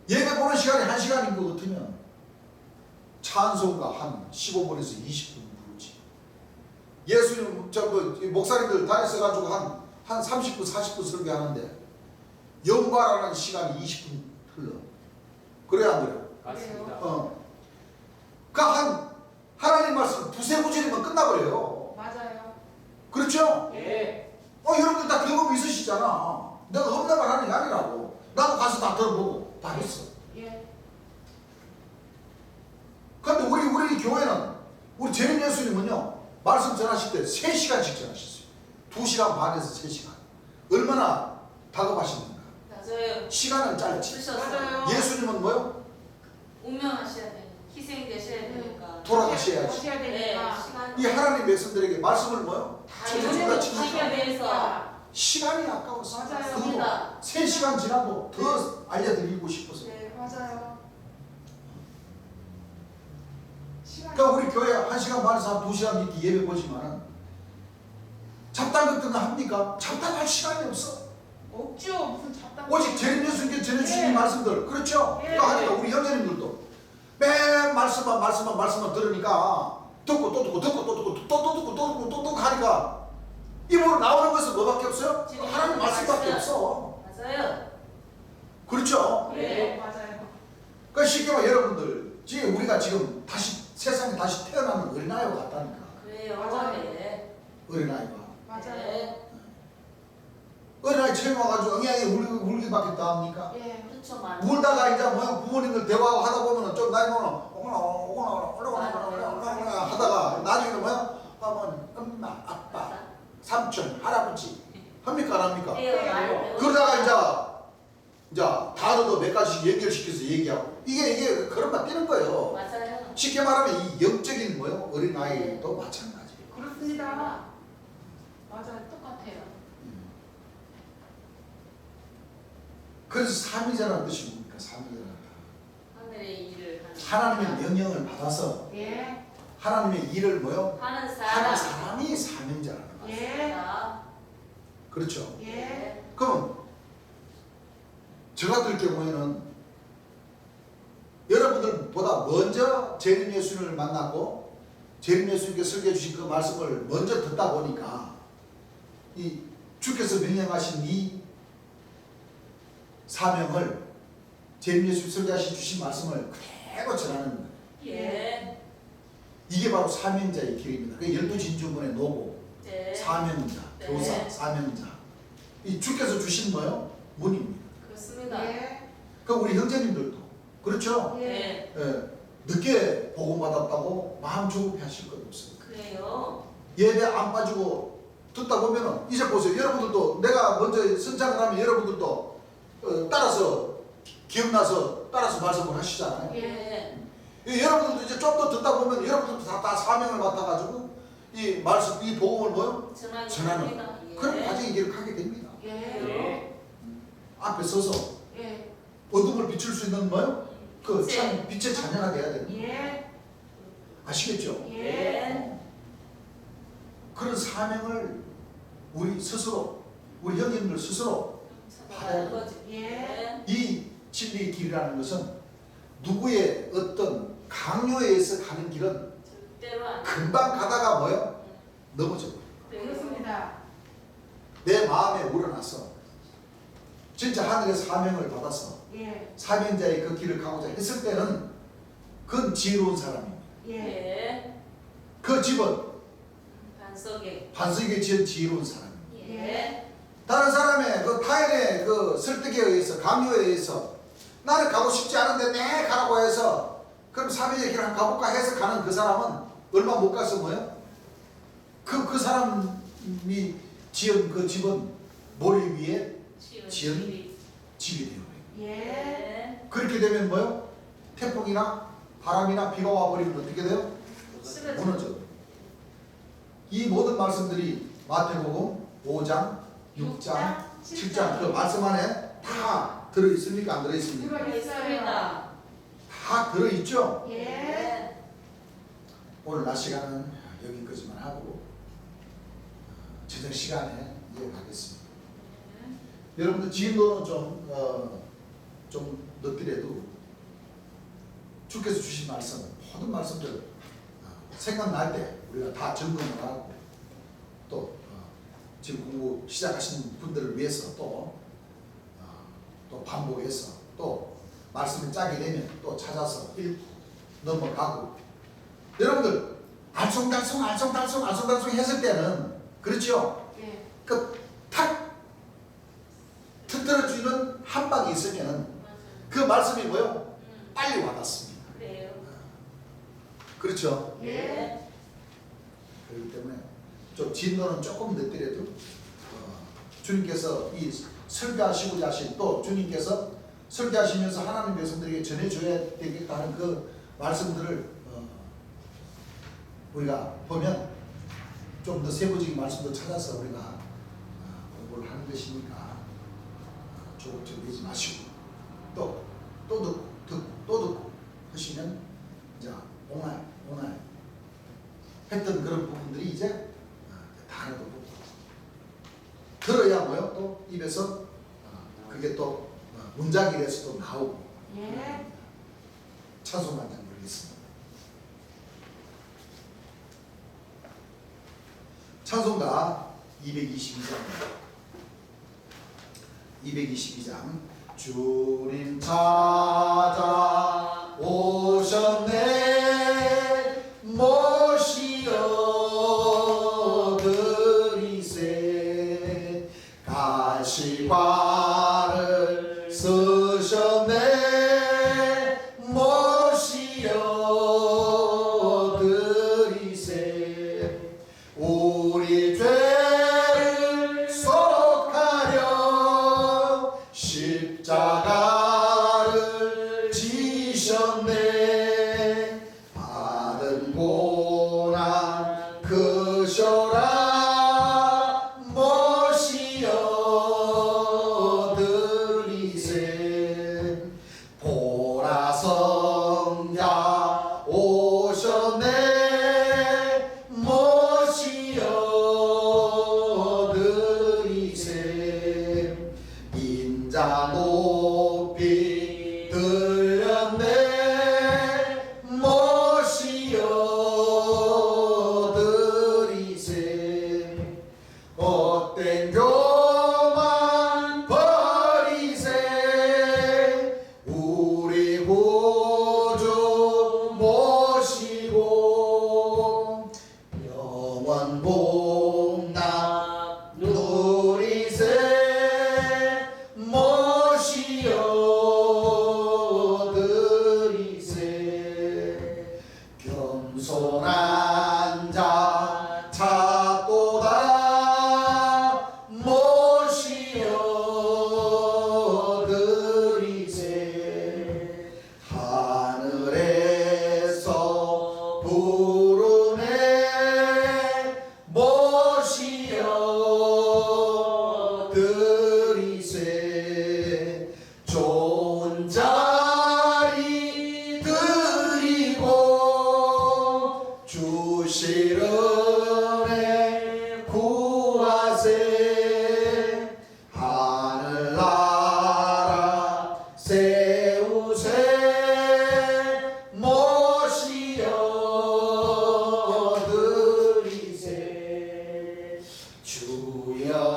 예배 보는 시간이 1시간인 것 같으면 찬송가 한 15분에서 20분 부르지. 예수님 목사님들 다 있어가지고 한 30분 40분 설교하는데 연발하는 시간이 20분 흘러. 그래야 안 그래요? 맞습니다. 그러니까 하나님 말씀 두세 구절이면 끝나버려요. 맞아요. 그렇죠? 예. 여러분들 다 경험 있으시잖아. 내가 없는 말 하는 게 아니라고. 나도 가서 다 들어보고 다 했어. 예. 근데 우리 교회는 우리 재림 예수님은요 말씀 전하실 때 3시간씩 전하셨어요. 2시간 반에서 3시간. 얼마나 다급하십니까? 맞아요. 시간은 짧지. 주셨어요. 맞아요. 예수님은 뭐요? 운명하셔야 돼요. 희생되셔야 되니까. 돌아가셔야지. 하셔야 네. 되니까. 시간. 이 하나님 백성들에게 말씀을 뭐요? 다 천주교가 연애를 지키죠. 지키기 위해서. 시간이 아까웠어. 맞아요. 그거 맞습니다. 3시간 지나도 더 알려드리고 싶어서. 네, 맞아요. 시간. 그러니까 우리 교회 1시간 반에서 한 2시간 이렇게 예배 보지만은 잡담 같은 거 합니까? 잡담할 시간이 없어. 없죠. 무슨 잡담. 오직 재림 예수님께 전해주신 예. 말씀들. 그렇죠? 예. 그러니까 하니까 우리 형제님들도 맨 말씀만 들으니까 듣고 또 듣고 또 듣고 하니까 입으로 나오는 것은 뭐밖에 없어요? 하나님 말씀밖에 없어. 맞아요. 그렇죠? 예. 맞아요. 그러니까 쉽게 말해 여러분들 지금 우리가 지금 다시 세상에 다시 태어나는 어린아이와 같다니까. 그래요. 맞아요. 네. 어린아이가. 맞아요. 네. 어린아이 처음 와가지고 응애하게 울기밖에 더 합니까? 예. 그렇죠. 맞아요. 울다가 이제 뭐 부모님들 대화하고 하다 보면은 좀 나이 먹으면 하다가 나중에는 뭐야? 엄마, 아빠, 삼촌, 할아버지 합니까 안 합니까? 해요. 많이 그러다가 이제 단어도 몇 가지씩 연결시켜서 얘기하고 이게 그런 말 뛰는 거예요. 맞아요. 쉽게 말하면 이 영적인 뭐요? 어린아이도 마찬가지예요. 그렇습니다. 맞아요. 똑같아요. 그래서 삼위자라는 뜻이 뭡니까? 삼위자라는 하늘의 일을 하는 하나님의 명령을 받아서 예. 하나님의 일을 뭐요? 하는 하는 사람. 사람이 삼위자라는 거예요. 예. 맞습니다. 그렇죠? 예. 그럼 저 같을 경우에는 여러분들보다 먼저 재림 예수님을 만났고 재림 예수님께 설교해 주신 그 말씀을 먼저 듣다 보니까 이 주께서 명령하신 이 사명을 재림 예수님 설교하시 주신 말씀을 그대로 전하는 거예요. 예. 이게 바로 사명자의 길입니다. 그 12진주문의 노고, 네. 사명자, 네. 교사, 사명자. 이 주께서 주신 뭐요? 문입니다. 그렇습니다. 예. 그 우리 형제님들도 그렇죠? 네. 예, 늦게 복음 받았다고 마음 조급해 하실 것 없습니다. 그래요. 예배 안 빠지고 듣다 보면은 이제 보세요. 여러분들도 내가 먼저 선창을 하면 여러분들도 따라서 기억나서 따라서 말씀을 하시잖아요. 예. 여러분들도 이제 좀 더 듣다 보면 여러분들도 다 사명을 맡아가지고 이 말씀, 이 복음을 뭐요? 전하는 전하는 그런 과정의 길을 가게 됩니다. 예. 네. 앞에 서서 예. 어둠을 비출 수 있는 뭐요? 그 빛의- 참 빛의 자녀가 돼야 됩니다. 예. 아시겠죠? 예. 그런 사명을 우리 스스로, 우리 형님들 스스로 받아야 거지. 예. 이 진리의 길이라는 것은 누구의 어떤 강요에 의해서 가는 길은 절대로 안 금방 가다가 뭐요? 넘어져. 그렇습니다. 내 마음에 우러나서 진짜 하늘의 사명을 받아서 예. 사명자의 그 길을 가고자 했을 때는 그건 지혜로운 사람입니다. 예. 예. 그 집은 반석에. 반석에 지은 지혜로운 사람입니다. 예. 다른 사람의 그 타인의 그 설득에 의해서 강요에 의해서 나는 가고 싶지 않은데 내 가라고 해서 그럼 사명의 길을 한번 가볼까 해서 가는 그 사람은 얼마 못 가서 뭐요? 그 사람이 지은 그 집은 모래 위에 지은 집이 되어요. 예. 예. 그렇게 되면 뭐요? 태풍이나 바람이나 비가 와버리면 어떻게 돼요? 쓰러져. 무너져. 이 모든 말씀들이 마태복음 5장, 6장, 7장 그 말씀 안에 다 들어있습니까? 안 들어있습니까? 있습니다. 다 들어있죠? 예. 오늘 낮 시간은 여기까지만 하고 저녁 시간에 이어가겠습니다. 여러분들 진도는 좀 늦더라도 주께서 주신 말씀, 모든 말씀들 생각날 때 우리가 다 점검을 하고 또 지금 공부 시작하시는 분들을 위해서 또 반복해서 또 말씀을 짜게 되면 또 찾아서 읽고 넘어가고 여러분들 알쏭달쏭 했을 때는 그렇죠? 예. 탁 틀어주는 한 방이 있으면 그 말씀이 뭐요? 빨리 와닿습니다. 그래요. 그렇죠? 예. 그렇기 때문에 좀 진도는 조금 늦더라도 주님께서 이 설교하시고자 하신 또 주님께서 설교하시면서 하나님 백성들에게 전해줘야 되겠다 하는 그 말씀들을 우리가 보면 좀 더 세부적인 말씀도 찾아서 우리가 공부를 하는 것이니까 조급해지지 마시고 또 듣고 하시면 이제 오날 했던 그런 부분들이 이제 단어도 붙고 들어야 뭐요? 또 입에서 그게 또 문장이 돼서 또 나오고 예. 찬송 한 장 부르겠습니다. 찬송가 222장 주님 찾아오셨네 모시어 드리세 가시관을 쓰셨네 모시어 드리세 우리 죄를 속하려 십자가를 지셨네 받은 고난 크셔라 모시어 드리세 보라 성자 오셨네 모시어 드리세 인자 높이 들렸네 모시어 드리세 헛된 교만 버리세 우리 구주 모시고 영원 복락 누리세 모시어 드리세 겸손한 자 찾도다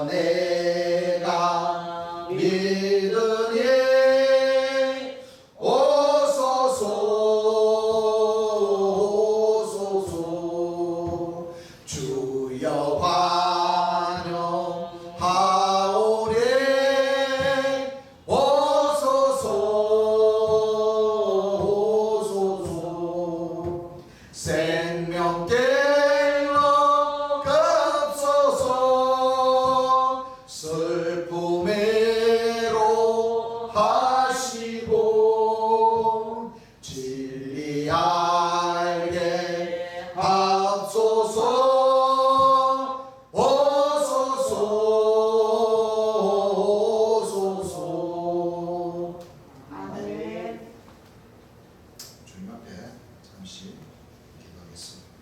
내가 믿으니 오소서 오소서 주여 환영하오니 오소서 오소서 생명길로 급소서 슬픔으로 하시고 진리 알게 하소서 오소서 오소서. 아멘. 주님 앞에 잠시 기도하겠습니다.